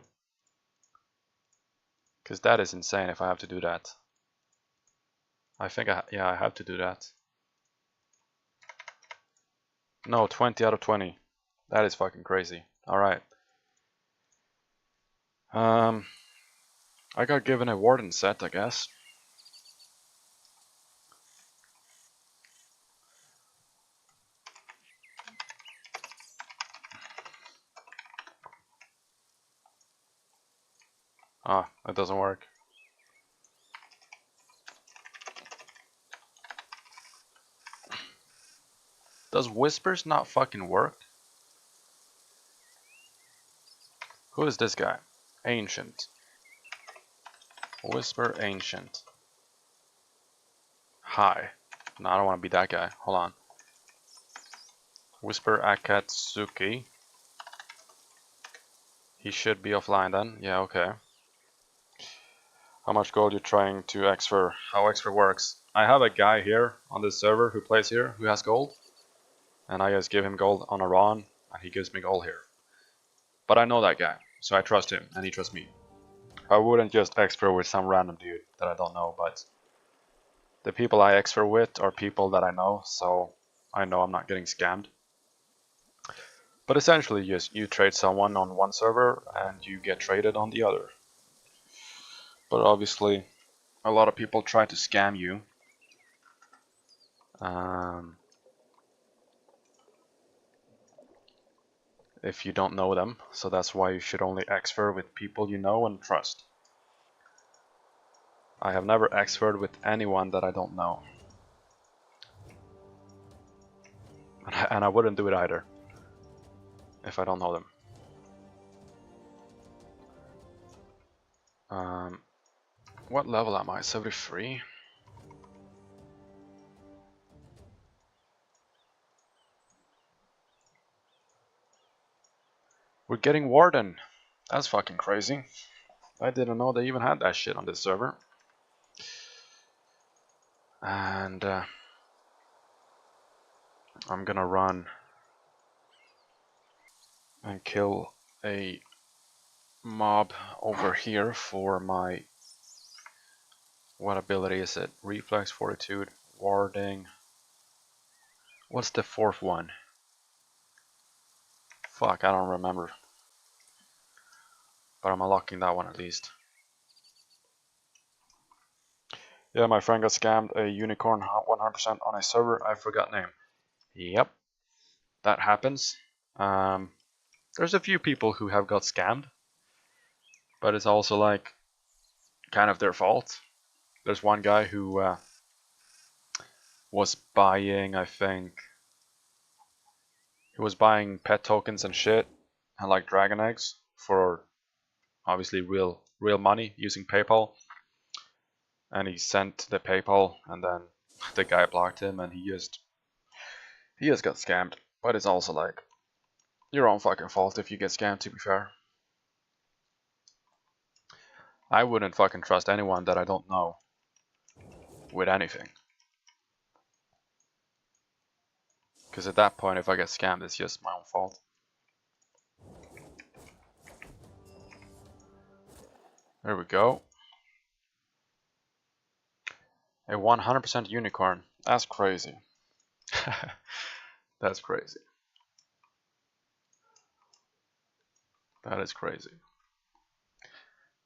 Because that is insane if I have to do that. I think yeah, I have to do that. No, 20 out of 20. That is fucking crazy. Alright. I got given a Warden set, I guess. Ah, it doesn't work. Does Whispers not fucking work? Who is this guy? Ancient. Whisper Ancient. Hi. No, I don't want to be that guy. Hold on. Whisper Akatsuki. He should be offline then. Yeah, okay. How much gold you trying to exfer? How exfer works? I have a guy here on this server who plays here who has gold. And I just give him gold on a run and he gives me gold here. But I know that guy, so I trust him and he trusts me. I wouldn't just exfer with some random dude that I don't know, but the people I exfer with are people that I know, so I know I'm not getting scammed. But essentially, yes, you trade someone on one server and you get traded on the other. But obviously, a lot of people try to scam you. If you don't know them, so that's why you should only exfer with people you know and trust. I have never exferred with anyone that I don't know. And I wouldn't do it either, if I don't know them. What level am I? 73? We're getting Warden. That's fucking crazy. I didn't know they even had that shit on this server. And I'm gonna run and kill a mob over here for my... What ability is it? Reflex, Fortitude, Warding. What's the fourth one? Fuck, I don't remember. But I'm unlocking that one at least. Yeah, my friend got scammed a unicorn 100% on a server. I forgot name. Yep, that happens. There's a few people who have got scammed, but it's also like kind of their fault. There's one guy who was buying, I think, he was buying pet tokens and shit, and like dragon eggs for obviously real money using PayPal. And he sent the PayPal, and then the guy blocked him, and he just got scammed. But it's also like your own fucking fault if you get scammed, to be fair. I wouldn't fucking trust anyone that I don't know with anything. Because at that point, if I get scammed, it's just my own fault. There we go. A 100% unicorn. That's crazy. That's crazy. That is crazy.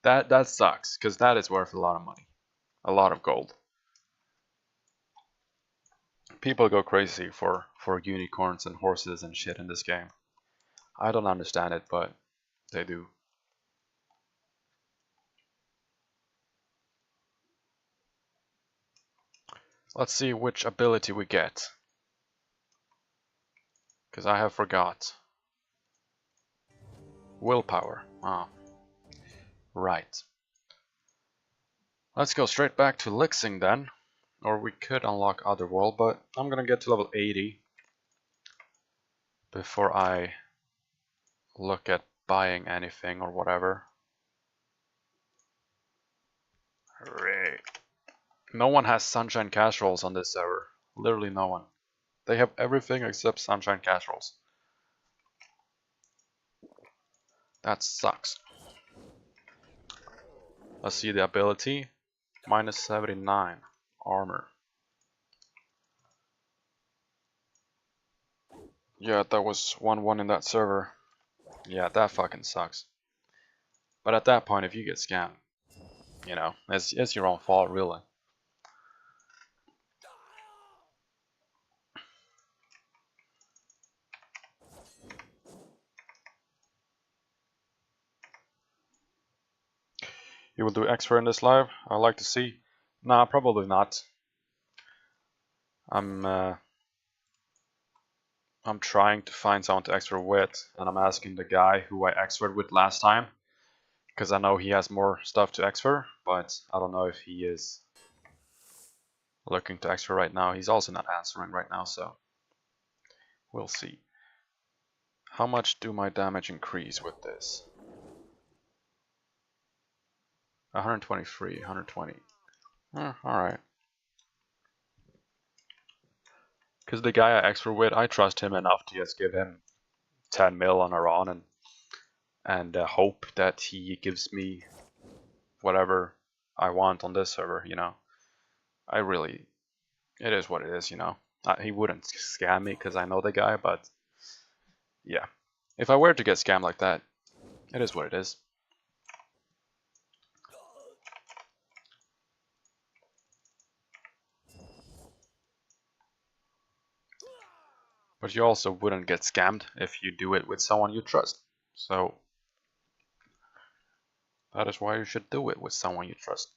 That sucks, because that is worth a lot of money. A lot of gold. People go crazy for unicorns and horses and shit in this game. I don't understand it, but they do. Let's see which ability we get. Because I have forgot. Willpower. Ah. Right. Let's go straight back to Lixing then. Or we could unlock Otherworld, but I'm gonna get to level 80. before I look at buying anything or whatever. Hooray. No one has Sunshine Casseroles on this server. Literally no one. They have everything except Sunshine Casseroles. That sucks. Let's see the ability. Minus 79 armor. Yeah, that was 1-1 in that server. Yeah, that fucking sucks. But at that point, if you get scammed, you know, it's your own fault, really. You will do extra in this live? I'd like to see. Nah, probably not. I'm trying to find someone to extra with, and I'm asking the guy who I extra with last time, because I know he has more stuff to extra, but I don't know if he is looking to extra right now. He's also not answering right now, so we'll see. How much do my damage increase with this? 123, 120. Alright. Because the guy I extra with, I trust him enough to just give him 10 mil on a run and hope that he gives me whatever I want on this server, you know. It is what it is, you know. He wouldn't scam me because I know the guy, but yeah. If I were to get scammed like that, it is what it is. But you also wouldn't get scammed if you do it with someone you trust. So that is why you should do it with someone you trust.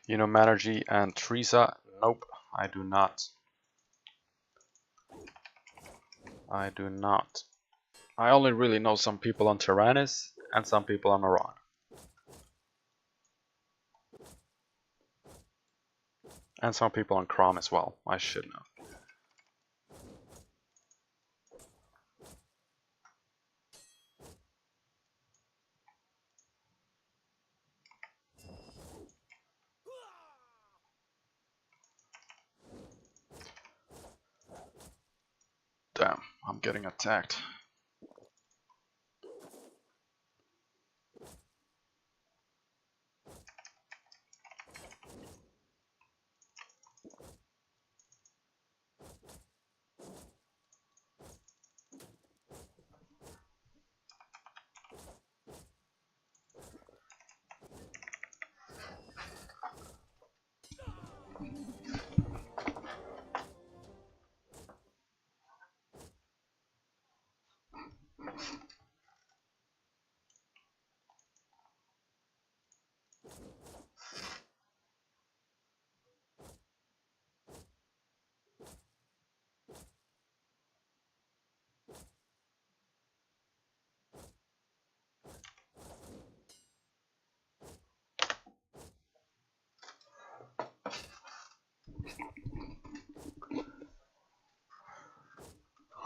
You know Manergy and Teresa? Nope, I do not. I do not. I only really know some people on Tyrannus and some people on Iran. And some people on Crom as well. I should know. Damn, I'm getting attacked.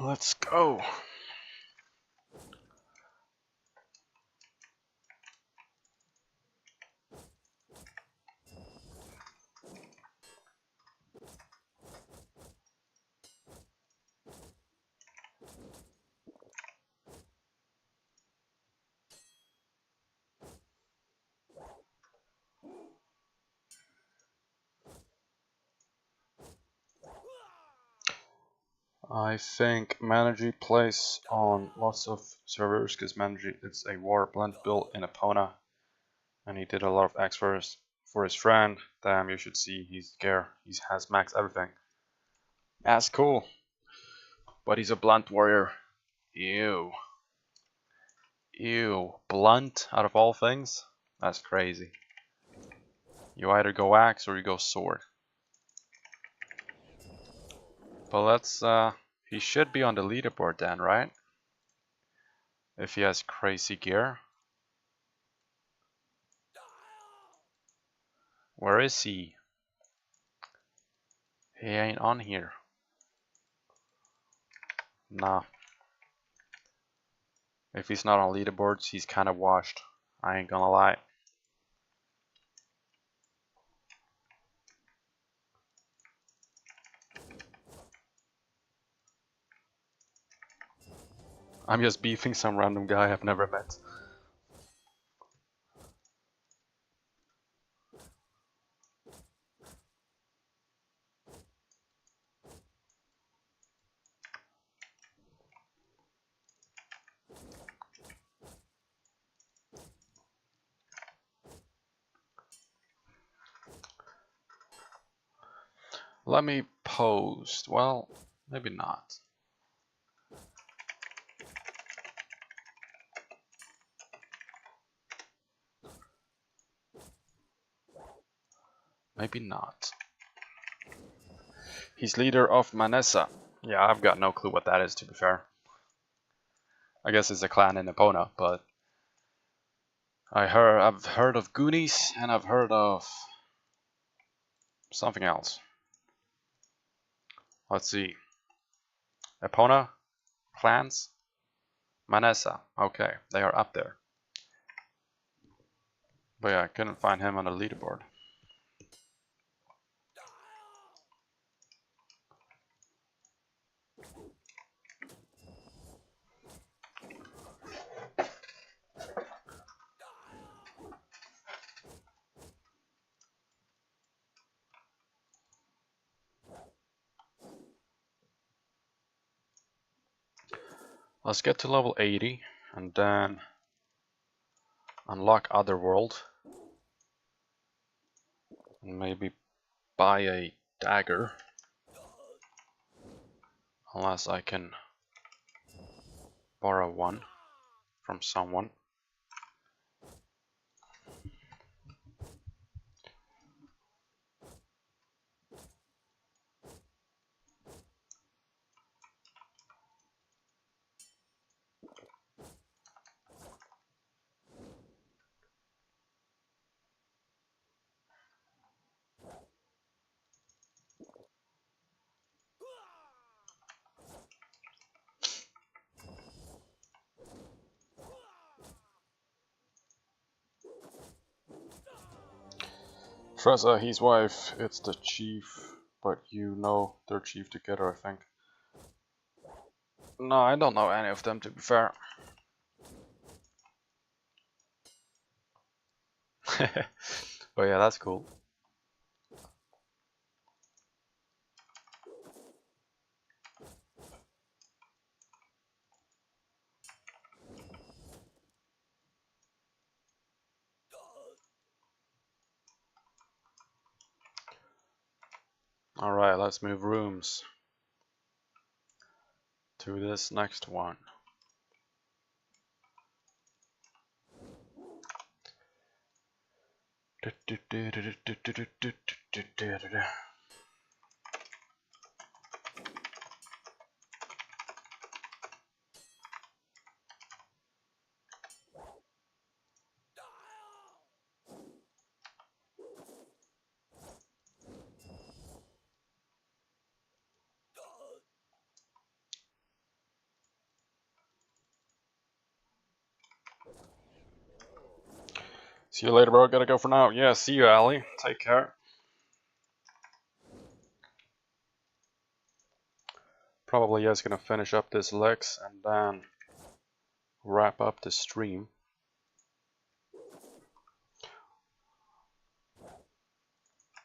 Let's go. I think Manergy plays on lots of servers because Manergy is a war blend built in Epona, and he did a lot of extras for his friend. Damn, you should see his gear. He has max everything. That's cool. But he's a blunt warrior. Ew. Ew. Blunt out of all things? That's crazy. You either go axe or you go sword. But let's he should be on the leaderboard then, right? If he has crazy gear. Where is he? He ain't on here. Nah. If he's not on leaderboards, he's kind of washed. I ain't gonna lie. I'm just beefing some random guy I've never met. Let me post. Well, maybe not. Maybe not. He's leader of Manessa. Yeah, I've got no clue what that is, to be fair. I guess it's a clan in Epona, but I've heard of Goonies and I've heard of something else. Let's see. Epona, clans, Manessa. Okay, they are up there. But yeah, I couldn't find him on the leaderboard. Let's get to level 80 and then unlock Otherworld. And maybe buy a dagger. Unless I can borrow one from someone. Tressa, his wife, it's the chief, but you know they're chief together, I think. No, I don't know any of them, to be fair. But yeah, that's cool. Alright, let's move rooms to this next one. See you later, bro. Gotta go for now. Yeah, see you, Ali. Take care. Probably just gonna finish up this Lex and then wrap up the stream.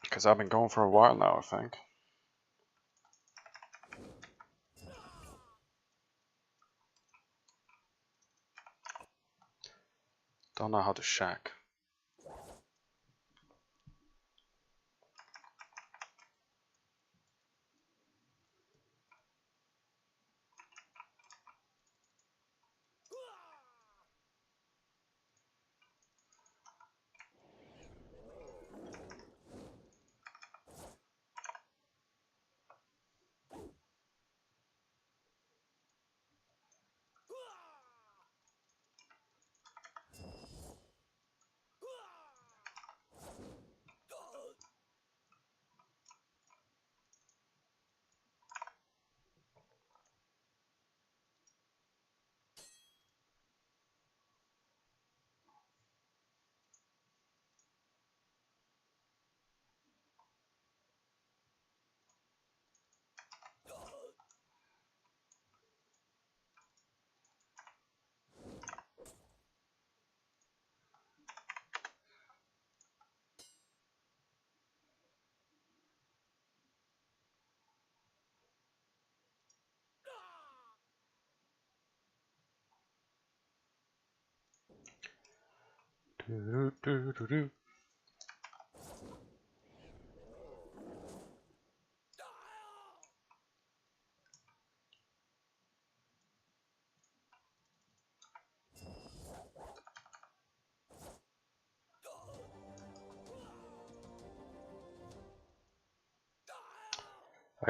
Because I've been going for a while now, I think. Don't know how to shack. I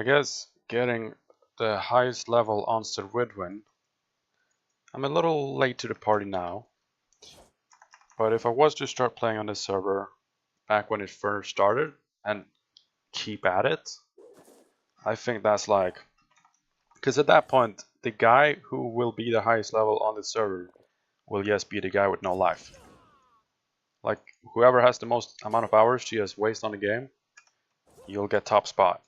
guess getting the highest level on Cerridwen. I'm a little late to the party now, but if I was to start playing on this server back when it first started and keep at it, I think that's like, because at that point the guy who will be the highest level on the server will just be the guy with no life. Like whoever has the most amount of hours to just waste on the game, you'll get top spot.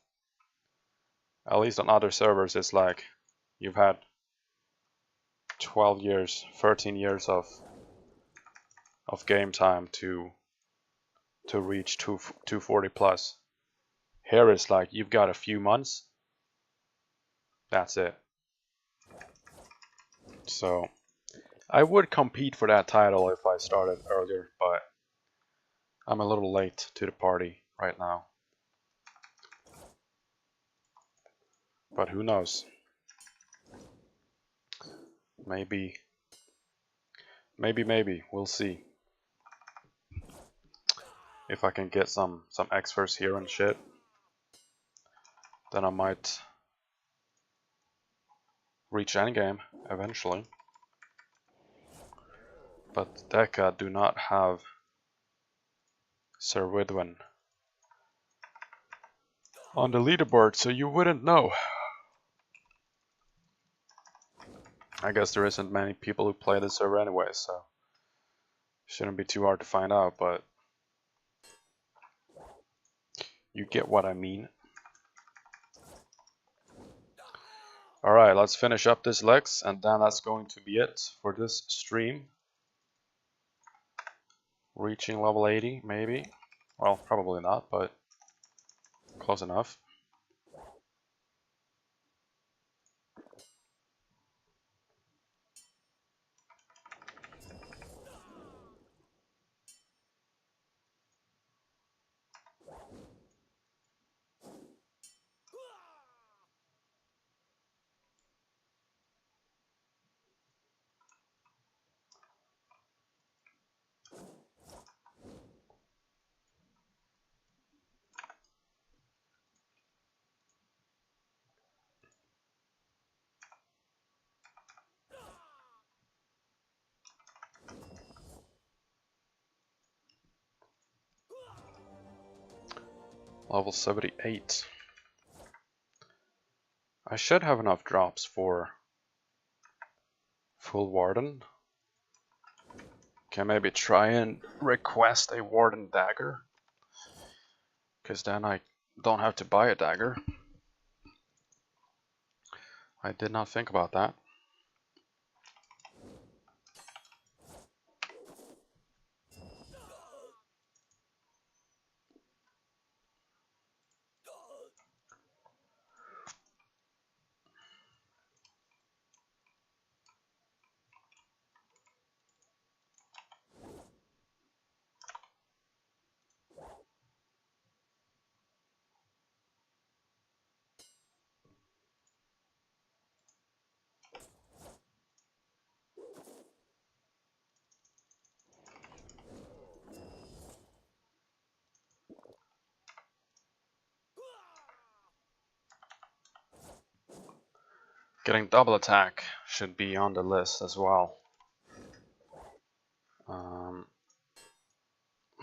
At least on other servers it's like you've had 12 years, 13 years of game time to reach 240 plus. Here it's like you've got a few months. That's it. So I would compete for that title if I started earlier, but I'm a little late to the party right now. But who knows? Maybe, we'll see. If I can get some experts here and shit, then I might reach endgame eventually. But Deca do not have Cerridwen on the leaderboard, so you wouldn't know. I guess there isn't many people who play this server anyway, so shouldn't be too hard to find out, but you get what I mean. Alright, let's finish up this Lex, and then that's going to be it for this stream. Reaching level 80, maybe. Well, probably not, but close enough. Level 78. I should have enough drops for full Warden. Can maybe try and request a Warden dagger, because then I don't have to buy a dagger. I did not think about that. Getting double attack should be on the list as well.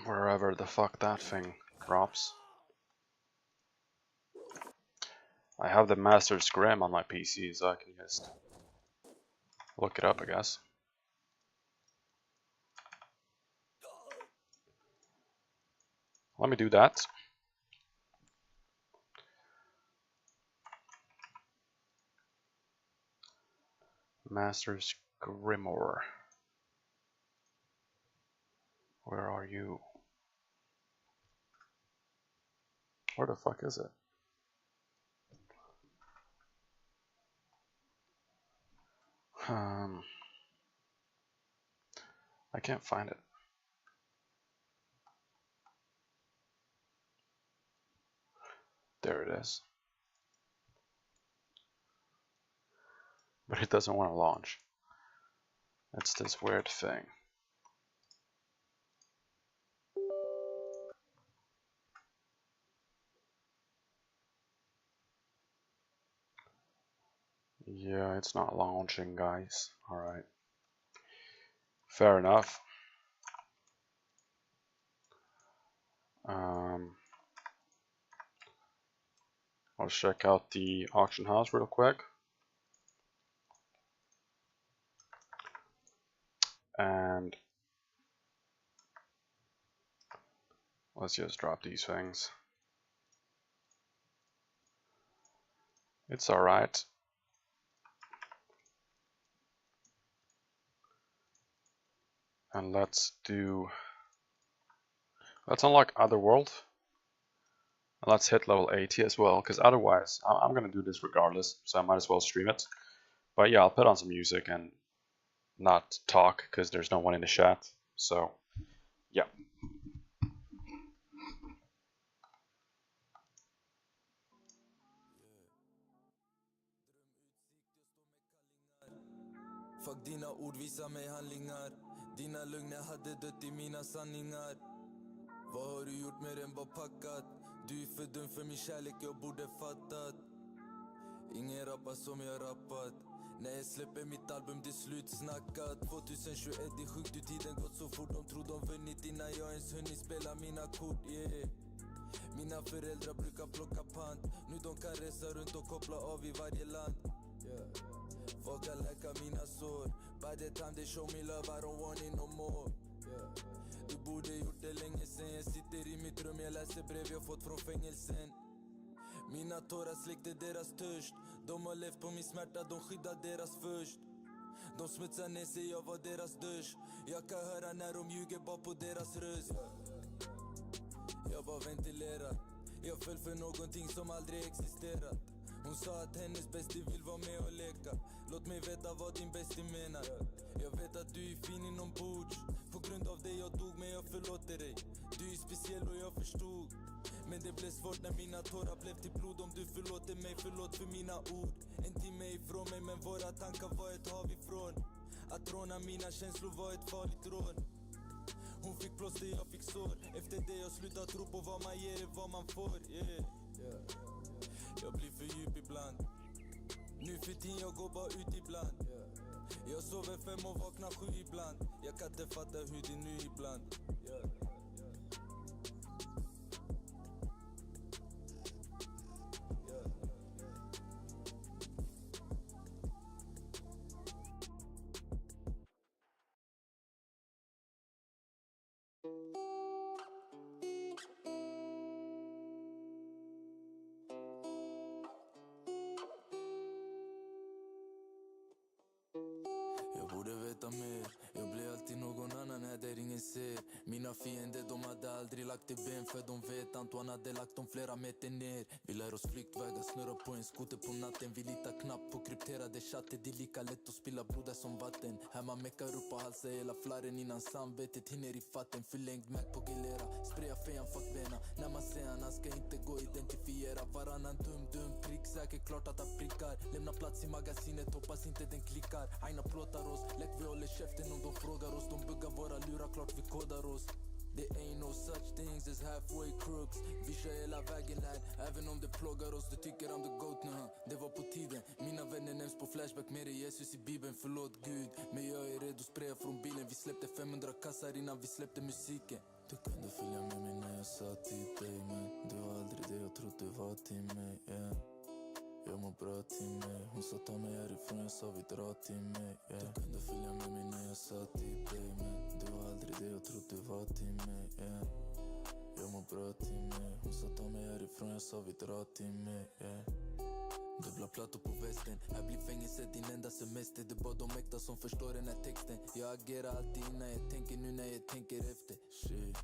Wherever the fuck that thing drops. I have the Master's Grim on my PC, so I can just look it up, I guess. Let me do that. Master's Grimoire. Where are you? Where the fuck is it? I can't find it. There it is. But it doesn't want to launch. It's this weird thing. Yeah, it's not launching, guys. Alright. Fair enough. Let's check out the auction house real quick. And let's just drop these things. It's alright. And let's unlock Otherworld. And let's hit level 80 as well, because otherwise I'm gonna do this regardless, so I might as well stream it. But yeah, I'll put on some music and not talk because there's no one in the chat. So yeah. Fuck dina ord, visa mig handlingar. Dina lögner hade dött i mina sanningar. Vad har du gjort mer än bara packat? Du är för dum för min kärlek, jag borde fattat. Ingen rappar som jag rappat. När jag släpper mitt album, det är slutsnackat. 2021, det är sjukt hur tiden gått så fort. De tror de vunnit innan jag ens hunnit spela mina kort, yeah. Mina föräldrar brukar plocka pant. Nu de kan resa runt och koppla av i varje land, yeah. Folk kan läka mina sår. By the time they show me love, I don't want it no more, yeah. Du borde gjort det länge sen. Jag sitter i mitt rum, jag läser brev jag fått från fängelsen. Mina tårar släckte deras törst. De har levt på min smärta, de skyddar deras först. De smutsar ner sig, jag var deras dusch. Jag kan höra när de ljuger bara på deras röst. Jag var ventilerad. Jag föll för någonting som aldrig existerat. Hon sa att hennes bästi vill vara med och leka. Låt mig veta vad din bästi menar. Jag vet att du är fin inombords. På grund av dig jag dog, men jag förlåter dig. Du är speciell och jag förstod. Men det blev svårt när mina tårar blev till blod. Om du förlåter mig, förlåt för mina ord. En timme ifrån mig, men våra tankar var ett hav ifrån. Att råna mina känslor var ett farligt rån. Hon fick plåster, jag fick sår. Efter det jag slutat tro på vad man ger är vad man får, yeah. Jag blir för djup ibland. Nu för tiden jag går bara ut ibland. Jag sover 5 och vaknar 7 ibland. Jag kan inte fatta hur det är nu ibland, yeah. Jag borde veta mer. Jag blir alltid någon annan här där ingen ser. Mina fiender, de hade aldrig lagt i ben. För de vet Antoine hade lagt dem flera meter ner. Vi lär oss flyktvägar, snurra på en skoter på natten. Vi litar knappt på krypterade chatter. Det är lika lätt att spilla blod där som vatten. Här man meckar upp och halsar hela flarren innan samvetet hinner i fatten. Förlängd Mac på gelera, spraya fejan, fuck vena. När man ser han ska inte gå identifiera. Varannan dum prick, säkert klart att han prickar. Lämna plats i magasinet, hoppas inte den klickar. Aina plåtar oss, läck vi håller käften om de frågar oss. De buggar våra lurar, klart vi kodar oss. There ain't no such things as halfway crooks. Vi kör hela vägen här, även om det plågar oss. Du tycker I'm the goat nu, det var på tiden. Mina vänner nämns på Flashback, mer än Jesus i Bibeln, förlåt Gud. Men jag är redo, spraya från bilen. Vi släppte 500 kassar innan vi släppte musiken. Du kunde följa med mig när jag sa till dig, men du var aldrig det jag trodde du var till mig, yeah. Jag mår bra till mig. Hon sa ta mig härifrån, jag sa vi drar till mig, yeah. Du kunde följa med mig när jag sa till dig, men du var aldrig det jag trodde du var till mig, yeah. Jag mår bra till mig. Hon sa ta mig härifrån, jag sa vi drar till mig, yeah. Dubbla plattor på västen. Här blir fängelset din enda semester. Det är bara de äkta som förstår den här texten. Jag agerar alltid innan jag tänker, nu när jag tänker efter. Shit.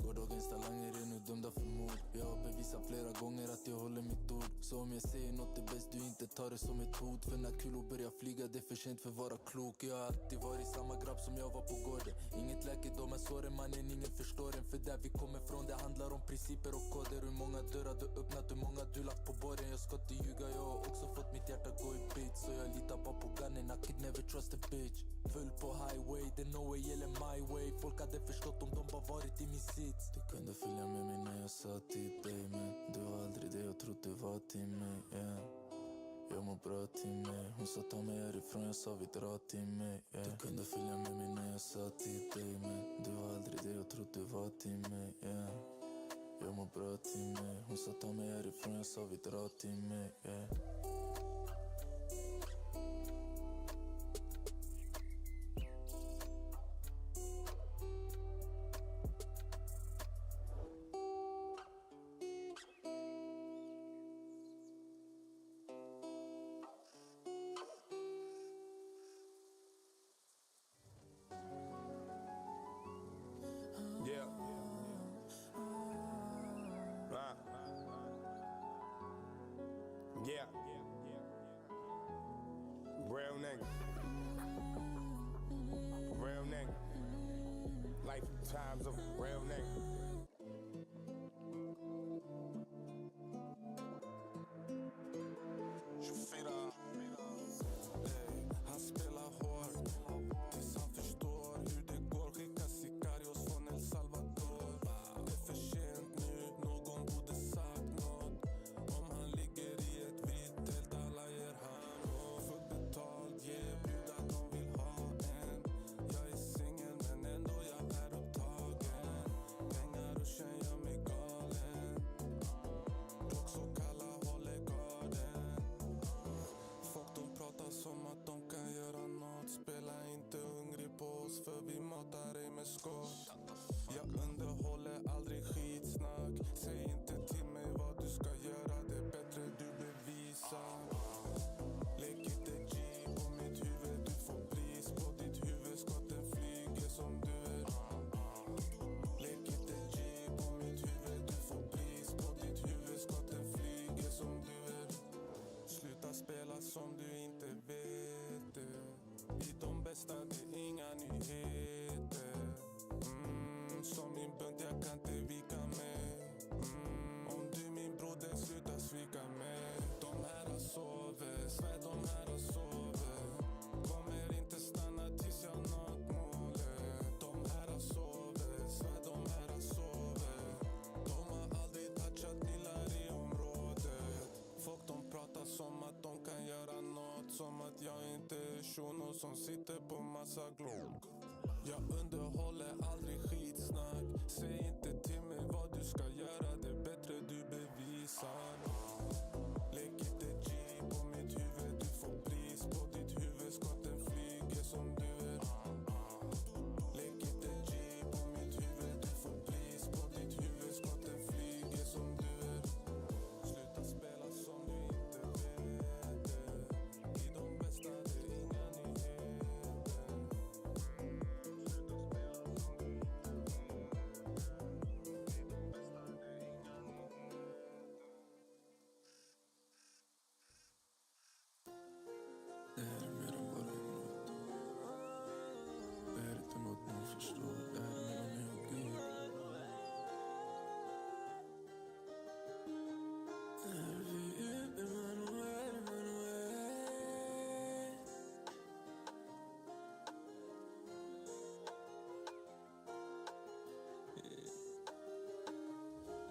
Gårdagens talanger är nu dömda för mord. Jag har bevisat flera gånger att jag håller mitt ord. Så om jag säger något är bäst du inte tar det som ett hot. För när kulor börjar flyga det är för sent för att vara klok. Jag har alltid varit samma grabb som jag var på gården. Inget läkedom är såren mannen, ingen förstår en. För där vi kommer från det handlar om principer och koder. Hur många dörrar du öppnat, hur många du lagt på borgen. Jag ska inte ljuga, jag har också fått mitt hjärta gå i bit. Så jag litar bara på gunnen, I could never trust a bitch. Full på highway, det no way eller my way. Folk hade förstått om de bara varit i min sits. Du kunde följa med mig när jag sa till dig, men du var aldrig det jag trodde var till mig, yeah. Jag mår bra till mig. Hon sa ta mig härifrån, jag sa vi drar till mig, yeah. Du kunde följa med mig när jag sa till dig, men du var aldrig det jag trodde var till mig, yeah. Jag mår bra till mig. Hon sa ta mig härifrån, jag sa vi drar till mig, yeah. Yeah. Yeah. Real nigga. Real nigga. Lifetimes of a real nigga. Han spelar hårt tills han förstår hur det går. Skicka sicarios från El Salvador. Det är för sent nu, någon borde sagt något. Om han ligger i ett vitt tält, alla ger han och fullt betalt, ge brudar de vill ha en. Jag är singel men ändå jag är upptagen. Pengar och tjejen gör mig galen. Dock så kalla håller garden. Folk de pratar som att de kan göra något. Spela inte hungrig på oss för vi matar dig med skott. Jag underhåller aldrig skitsnack. Säg inte till mig vad du ska göra. Det är bättre du bevisar. Lägg inte G på mitt huvud. Du får pris på ditt huvud. Skotten flyger som du är. Lägg inte G på mitt huvud. Du får pris på ditt huvud. Skotten flyger som du är. Sluta spela som du inte vet det. I de bästa det är inga nyheter. Som min bunt jag kan inte vika mig. Om du min broder sluta svika mig. De här sover, svär de här sover. Kommer inte stanna tills jag nått målet. De här sover, svär de här sover. De har aldrig touchat nillar i området. Folk de pratar som att de kan göra något. Som att jag inte är shuno som sitter på massa glock. Jag underhåller aldrig skitsnack. Säg inte till mig vad du ska göra. Det är bättre du bevisar. Lägg inte G på mitt huvud. Du får pris på ditt huvud. Skotten flyger som du är. Lägg inte G på mitt huvud. Du får pris på ditt huvud. Skotten flyger som du är. Sluta spela som du inte vet det. I de bästa det är inga nyheter. Det här är mer än bara en låt. Det här är inte något någon förstår. Det här är mellan mig och Gud. Är vi Emanuel, Emanuel.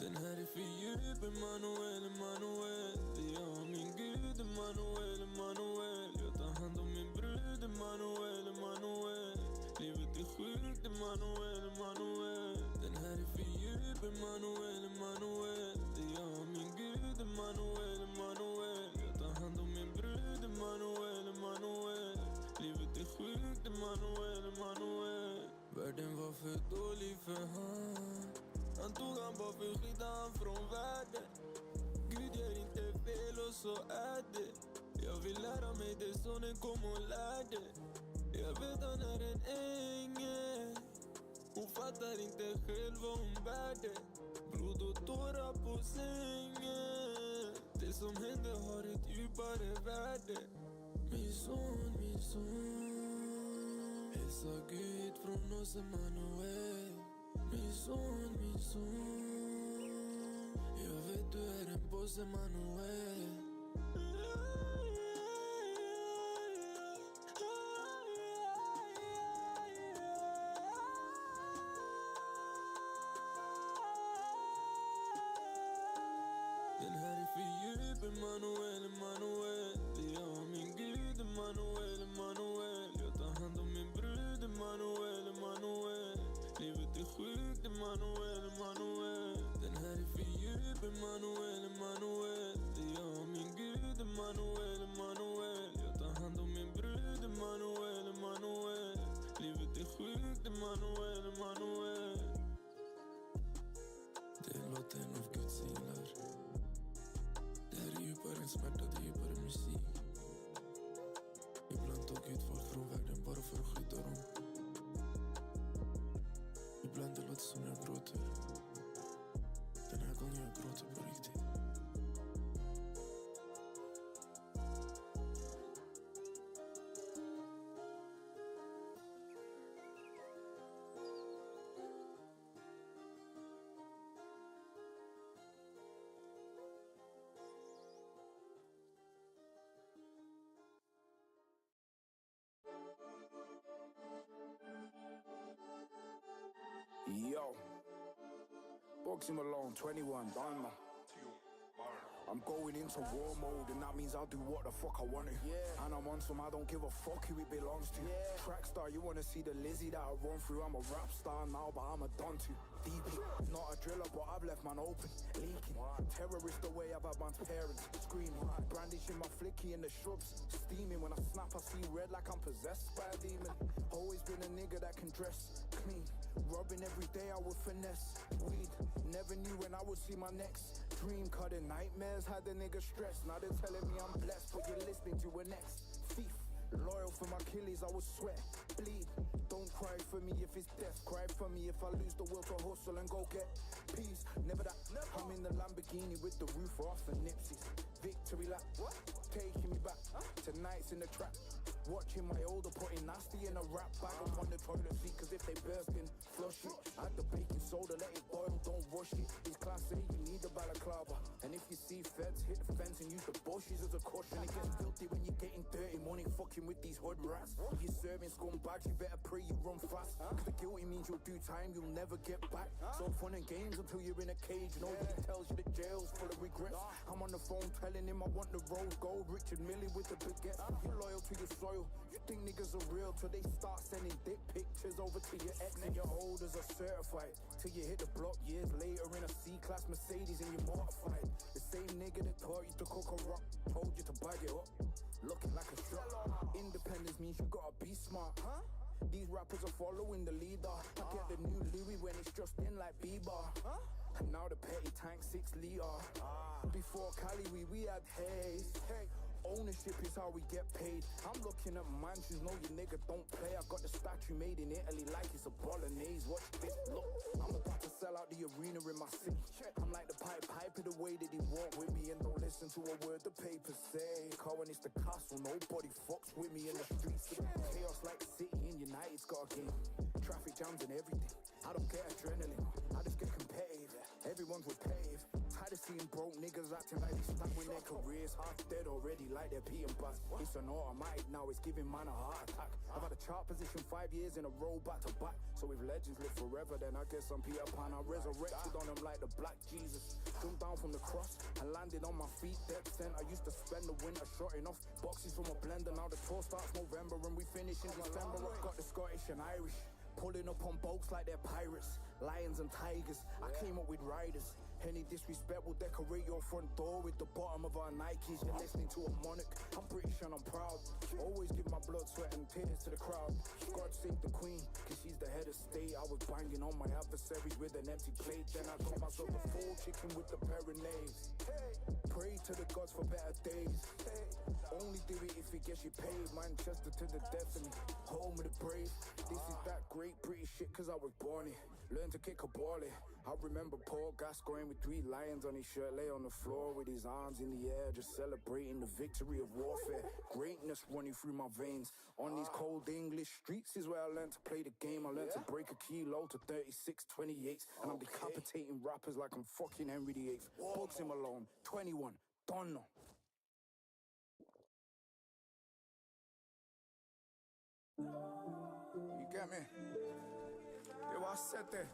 Den här är för djup, Emanuel, Emanuel. Det är jag, min Gud, Emanuel, Emanuel. Jag tar hand om min brud, Emanuel, Emanuel. Livet är sjukt, Emanuel, Emanuel. Den här är för djup, Emanuel, Emanuel. Det är jag, min Gud, Emanuel, Emanuel. Jag tar hand om min brud, Emanuel, Emanuel. Livet är sjukt, Emanuel, Emanuel. Världen var för dålig för han. Han tog han bara för skydda han från världen. Gud gör inte fel och så är det. Jag vill lära mig det sonen kom och lärde. Jag vet han är en ängel. Hon fattar inte själv vad hon bär det. Blod och tårar på sängen. Det som hände har ett djupare värde. Min son, min son. Hälsa Gud från oss, Emanuel. Min son, min son. José Manuel. Den här är för djup, Emanuel, Emanuel. Det är jag och min Gud, Emanuel, Emanuel. Jag tar hand om min brud, Emanuel, Emanuel. Livet är sjukt, Emanuel, Emanuel. Den här är för djup, Emanuel, Emanuel. Det är jag och min Gud, Emanuel, Emanuel. Jag tar hand om min brud, Emanuel, Emanuel. Livet är sjukt, Emanuel, Emanuel. Det är låten av Guds änglar. Det här är djupare än smärta, det är djupare musik. Ibland tog ut folk från världen bara för att skydda dem. Ibland det låter som jag gråter. Den här gången jag gråter på riktigt. Yo, Boxing Malone, 21, done. I'm going into war mode, and that means I'll do what the fuck I want to. Yeah. And I'm on some I don't give a fuck who it belongs to. Yeah. Track star, you wanna see the Lizzie that I run through? I'm a rap star now, but I'm a done to. DP, not a driller, but I've left man open, leaking. Terrorist the way I've had my parents screaming, brandishing my flicky in the shrubs, steaming. When I snap, I see red like I'm possessed by a demon. Always been a nigga that can dress clean, rubbing every day I would finesse weed. Never knew when I would see my next dream. Cutting nightmares had the nigga stressed. Now they're telling me I'm blessed, but you're listening to an ex-thief. Loyal for my Achilles, I would sweat, bleed. Don't cry for me if it's death. Cry for me if I lose the will to hustle and go get peace. Never that. I'm in the Lamborghini with the roof off and Nipsey's victory lap. Taking me back. Tonight's in the trap. Watching my older putting nasty in a rap bag up on the toilet seat. Cause if they burst in, flush it. Add the baking soda, let it boil, don't rush it. It's class A, you need a balaclava. And if you see feds, hit the fence and use the bushes as a cushion. It gets filthy when you're getting dirty money fucking with these hood rats. If you're serving scumbags, you better pray you run fast. Cause the guilty means you'll do time, you'll never get back. So fun and games until you're in a cage. Nobody tells you the jail's full of regrets. I'm on the phone telling him I want the rose gold. Richard Millie with the baguette. You're loyal to your soil. You think niggas are real till they start sending dick pictures over to your ex and your holders are certified. Till you hit the block years later in a C-Class Mercedes and you're mortified. The same nigga that taught you to cook a rock told you to bag it up. Looking like a shot. Independence means you gotta be smart. These rappers are following the leader. I get the new Louis when it's just in like Bieber. And now the petty tank 6 liter. Before Cali we had haze. Ownership is how we get paid. I'm looking at mansions, no you nigga don't play. I got the statue made in Italy like it's a bolognese. Watch this, look. I'm about to sell out the arena in my city. I'm like the piper the way that he walk with me. And don't listen to a word the papers say. Cause when it's the castle, nobody fucks with me in the streets. Chaos like City and United's got a game. Traffic jams and everything. I don't get adrenaline, I just get competitive. Everyone's with pave. Tired of seeing broke niggas acting like they stuck when their careers half dead already, like they're peeing bust. It's an automatic now, it's giving man a heart attack. I've had a chart position 5 years in a row back to back. So if legends live forever, then I guess I'm Peter Pan. I resurrected on them like the Black Jesus. Jumped down from the cross and landed on my feet dead cent. I used to spend the winter shorting off boxes from a blender. Now the tour starts November and we finish in December. I've got the Scottish and Irish. Pulling up on boats like they're pirates, lions and tigers. I came up with riders. Any disrespect will decorate your front door with the bottom of our Nikes. You're listening to a monarch, I'm British and I'm proud. Always give my blood, sweat and tears to the crowd. God save the queen, cause she's the head of state. I was banging on my adversaries with an empty plate. Then I got myself a full chicken with the Pyrenees. Pray to the gods for better days. Only do it if it gets you paid. Manchester to the death and home of the brave. This is that great British shit cause I was born here. Learn to kick a ball here. I remember Paul Gascoigne with 3 lions on his shirt, lay on the floor with his arms in the air, just celebrating the victory of warfare. Greatness running through my veins. On these cold English streets is where I learned to play the game. I learned to break a kilo to 36, 28, and I'm decapitating rappers like I'm fucking Henry VIII. Bugs him alone, 21, don't know. You get me? Yeah, what I said there.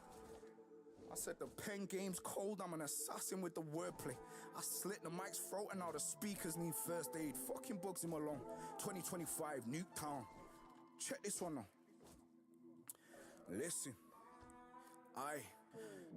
I said the pen game's cold, I'm an assassin with the wordplay. I slit the mic's throat and now the speakers need first aid. Fucking Bugs him along. 2025, Nuketown. Check this one now. Listen.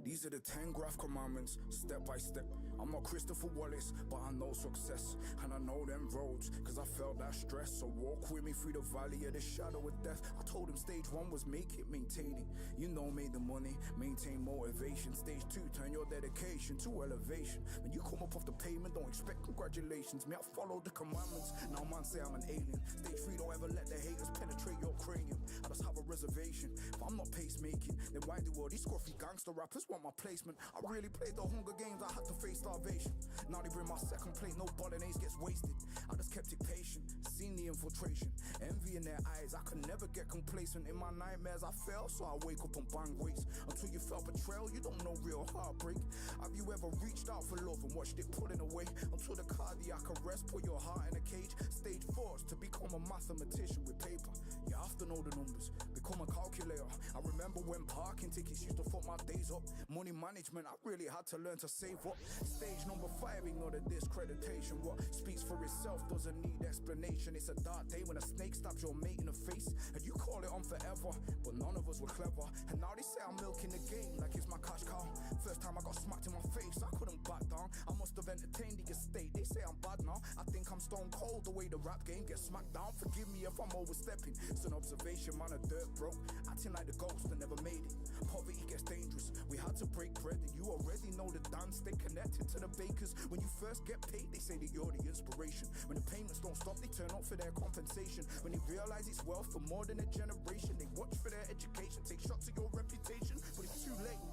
These are the 10 graph commandments, step by step. I'm not Christopher Wallace, but I know success. And I know them roads, cause I felt that stress. So walk with me through the valley of the shadow of death. I told him stage 1 was make it, maintain it. You know, made the money, maintain motivation. Stage 2, turn your dedication to elevation. When you come up off the pavement, don't expect congratulations. Me, I followed the commandments, now man say I'm an alien. Stage 3, don't ever let the haters penetrate your cranium. I just have a reservation, if I'm not pacemaking, then why do all these scruffy gangster rappers want my placement? I really played the Hunger Games, I had to face starvation. Now they bring my second plate, no bolognese gets wasted. I just kept it patient, seen the infiltration. Envy in their eyes, I could never get complacent. In my nightmares I fell, so I wake up and bang waste. Until you felt betrayal, you don't know real heartbreak. Have you ever reached out for love and watched it pulling away? Until the cardiac arrest, put your heart in a cage. Stage 4 is to become a mathematician with paper. You have to know the numbers, become a calculator. I remember when parking tickets used to fuck my days up. Money management, I really had to learn to save up. Stage number 5, ignore the discreditation. What speaks for itself doesn't need explanation. It's a dark day when a snake stabs your mate in the face, and you call it on forever, but none of us were clever. And now they say I'm milking the game like it's my cash cow. First time I got smacked in my face, I couldn't back down. I must have entertained the estate, they say I'm bad now. I think I'm stone cold the way the rap game gets smacked down. Forgive me if I'm overstepping, it's an observation, man, a dirt broke, acting like the ghost that never made it. Poverty gets dangerous, we had to break bread, and you already know the dance. Stay connected to the bakers. When you first get paid, they say that you're the inspiration. When the payments don't stop, they turn up for their compensation. When they realize it's wealth for more than a generation, they watch for their education, take shots at your reputation, but it's too late.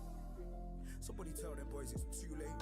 Somebody tell them boys it's too late.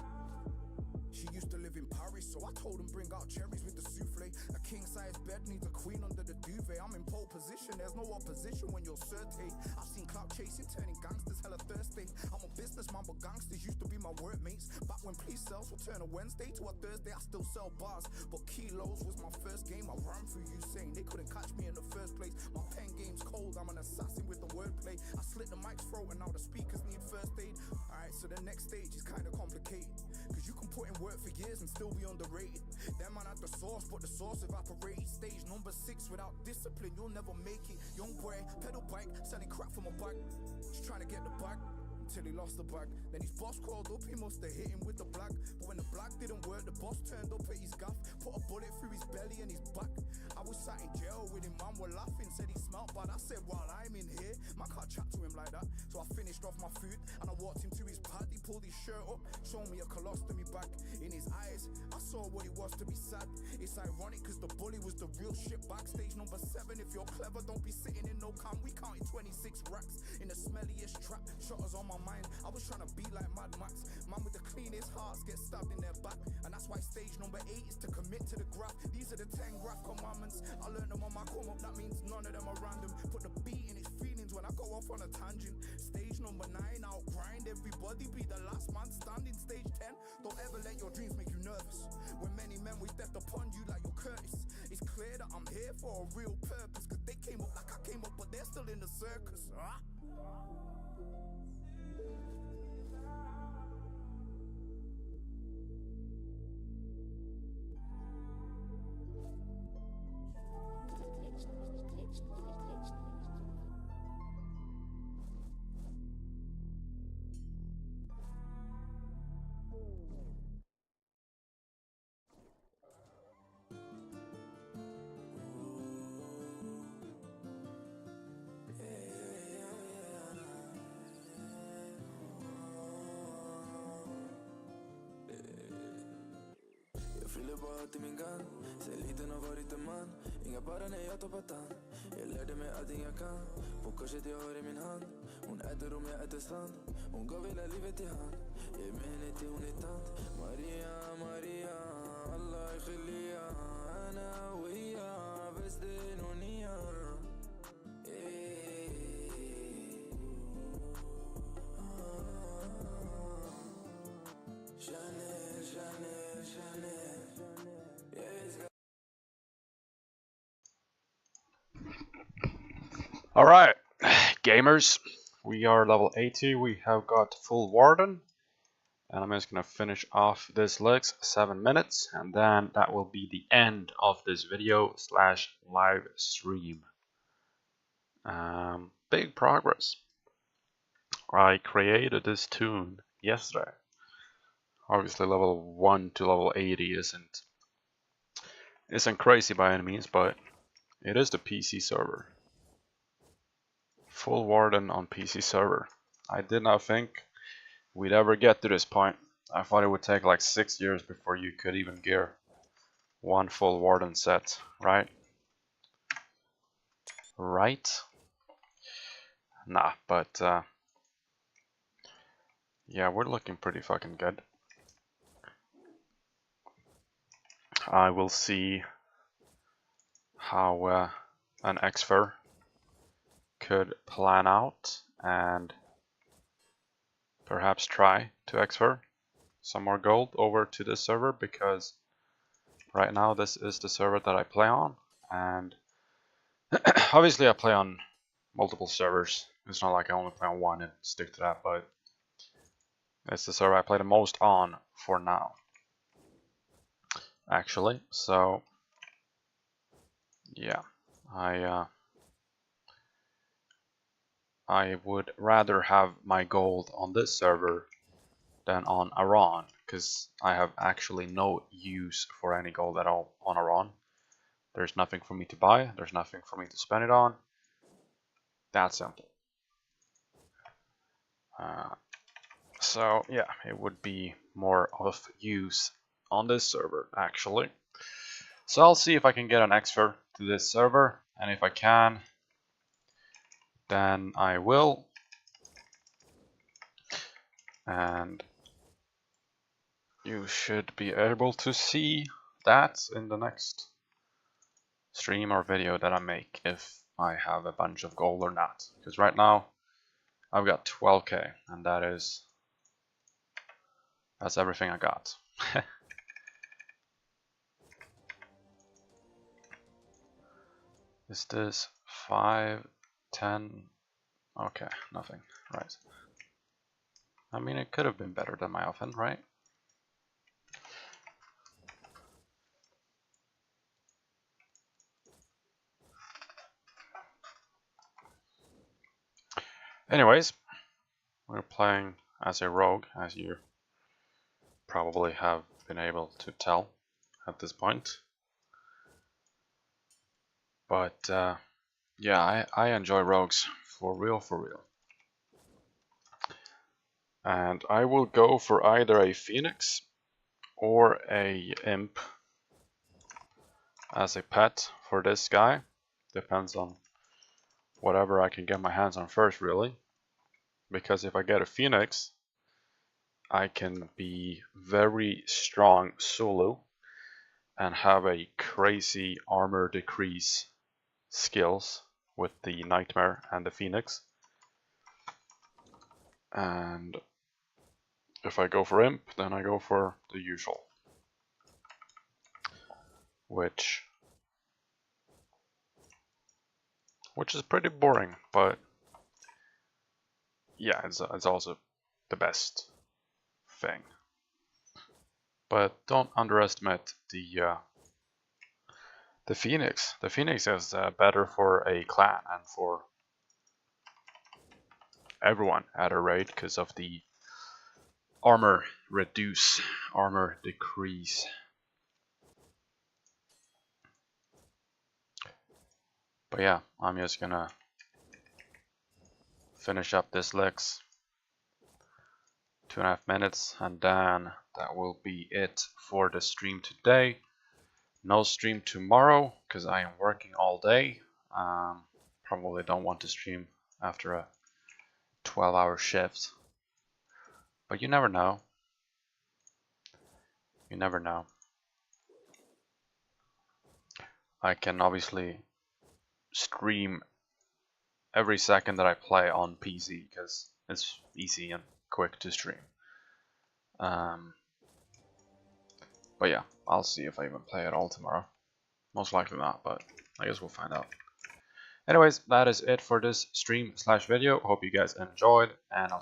She used to live in Paris, so I told him bring out cherries with the souffle. A king-size bed needs a queen under the duvet. I'm in pole position, there's no opposition when you're Certic. I've seen clout chasing, turning gangsters hella thirsty. I'm a businessman, but gangsters used to be my workmates. Back when police cells would turn a Wednesday to a Thursday, I still sell bars, but kilos was my first game. I ran through you saying they couldn't catch me in the first place. My pen game's cold, I'm an assassin with the wordplay. I slit the mic's throat and now the speakers need first aid. Alright, so the next stage is kinda complicated, cause you can put in work for years and still be underrated. That man had the sauce, but the sauce evaporated. Stage number 6, without discipline, you'll never make it. Young boy, pedal bike, selling crap from a bag, just trying to get the bag. Till he lost the bag. Then his boss called up, he must have hit him with the black. But when the black didn't work, the boss turned up at his gaff, put a bullet through his belly and his back. I was sat in jail with him, man were laughing, said he smelt bad. I said, while I'm in here, man can't chat to him like that. So I finished off my food and I walked him to his pad. He pulled his shirt up, showed me a colostomy bag. In his eyes, I saw what it was to be sad. It's ironic cause the bully was the real shit. Backstage number 7, if you're clever, don't be sitting in no cam. We counted 26 racks in the smelliest trap. Shotters on my mind, I was trying to be like Mad Max. Man with the cleanest hearts get stabbed in their back. And that's why stage number 8 is to commit to the graph. These are the 10 graph commandments, I learned them on my come up, that means none of them are random. Put the beat in its feelings when I go off on a tangent. Stage number 9, I'll grind everybody, be the last man standing. Stage 10, don't ever let your dreams make you nervous. When many men we stepped upon you like your Curtis. It's clear that I'm here for a real purpose, cause they came up like I came up, but they're still in the circus. fyller bara till min gun. Sen liten har varit en man. Inga bara när jag tar patan. Jag lärde mig allting jag kan. På korset jag har i min hand. Hon äter om jag äter sand. Hon gav hela livet i hand. Jag är med henne till hon är tant. Maria, Maria, Allah är gelia. Ana ويا فستين ونيا. Chanel, Chanel, Chanel. Alright, gamers, we are level 80, we have got full warden, and I'm just gonna finish off this legs 7 minutes, and then that will be the end of this video slash live stream. Big progress. I created this tune yesterday. Obviously level 1 to level 80 isn't crazy by any means, but it is the PC server. Full warden on PC server. I did not think we'd ever get to this point. I thought it would take like 6 years before you could even gear one full warden set, right? Right? Nah, but yeah, we're looking pretty fucking good. I will see how an Xfer could plan out and perhaps try to Xfer some more gold over to this server, because right now this is the server that I play on, and obviously I play on multiple servers. It's not like I only play on one and stick to that, but it's the server I play the most on for now, actually. So yeah, I would rather have my gold on this server than on Iran, because I have actually no use for any gold at all on Iran. There's nothing for me to buy, there's nothing for me to spend it on. That simple. So yeah, it would be more of use on this server actually. So I'll see if I can get an Xfer to this server, and if I can, then I will. And you should be able to see that in the next stream or video that I make, if I have a bunch of gold or not. Because right now I've got 12k, and that's everything I got. Is this 5, 10? Okay, nothing. Right. I mean, it could have been better than my oven, right? Anyways, we're playing as a rogue, as you probably have been able to tell at this point. But yeah, I enjoy rogues for real, for real. And I will go for either a Phoenix or a Imp as a pet for this guy. Depends on whatever I can get my hands on first, really. Because if I get a Phoenix, I can be very strong solo and have a crazy armor decrease skills with the Nightmare and the Phoenix. And if I go for Imp, then I go for the usual, which is pretty boring, but yeah, it's also the best thing. But don't underestimate the Phoenix. The Phoenix is better for a clan and for everyone at a raid because of the armor reduce, armor decrease. But yeah, I'm just gonna finish up this Lex, 2.5 minutes, and then that will be it for the stream today. No stream tomorrow because I am working all day. Probably don't want to stream after a 12-hour shift. But you never know. You never know. I can obviously stream every second that I play on PC because it's easy and quick to stream. But yeah, I'll see if I even play at all tomorrow. Most likely not, but I guess we'll find out. Anyways, that is it for this stream/video. Hope you guys enjoyed, and I'll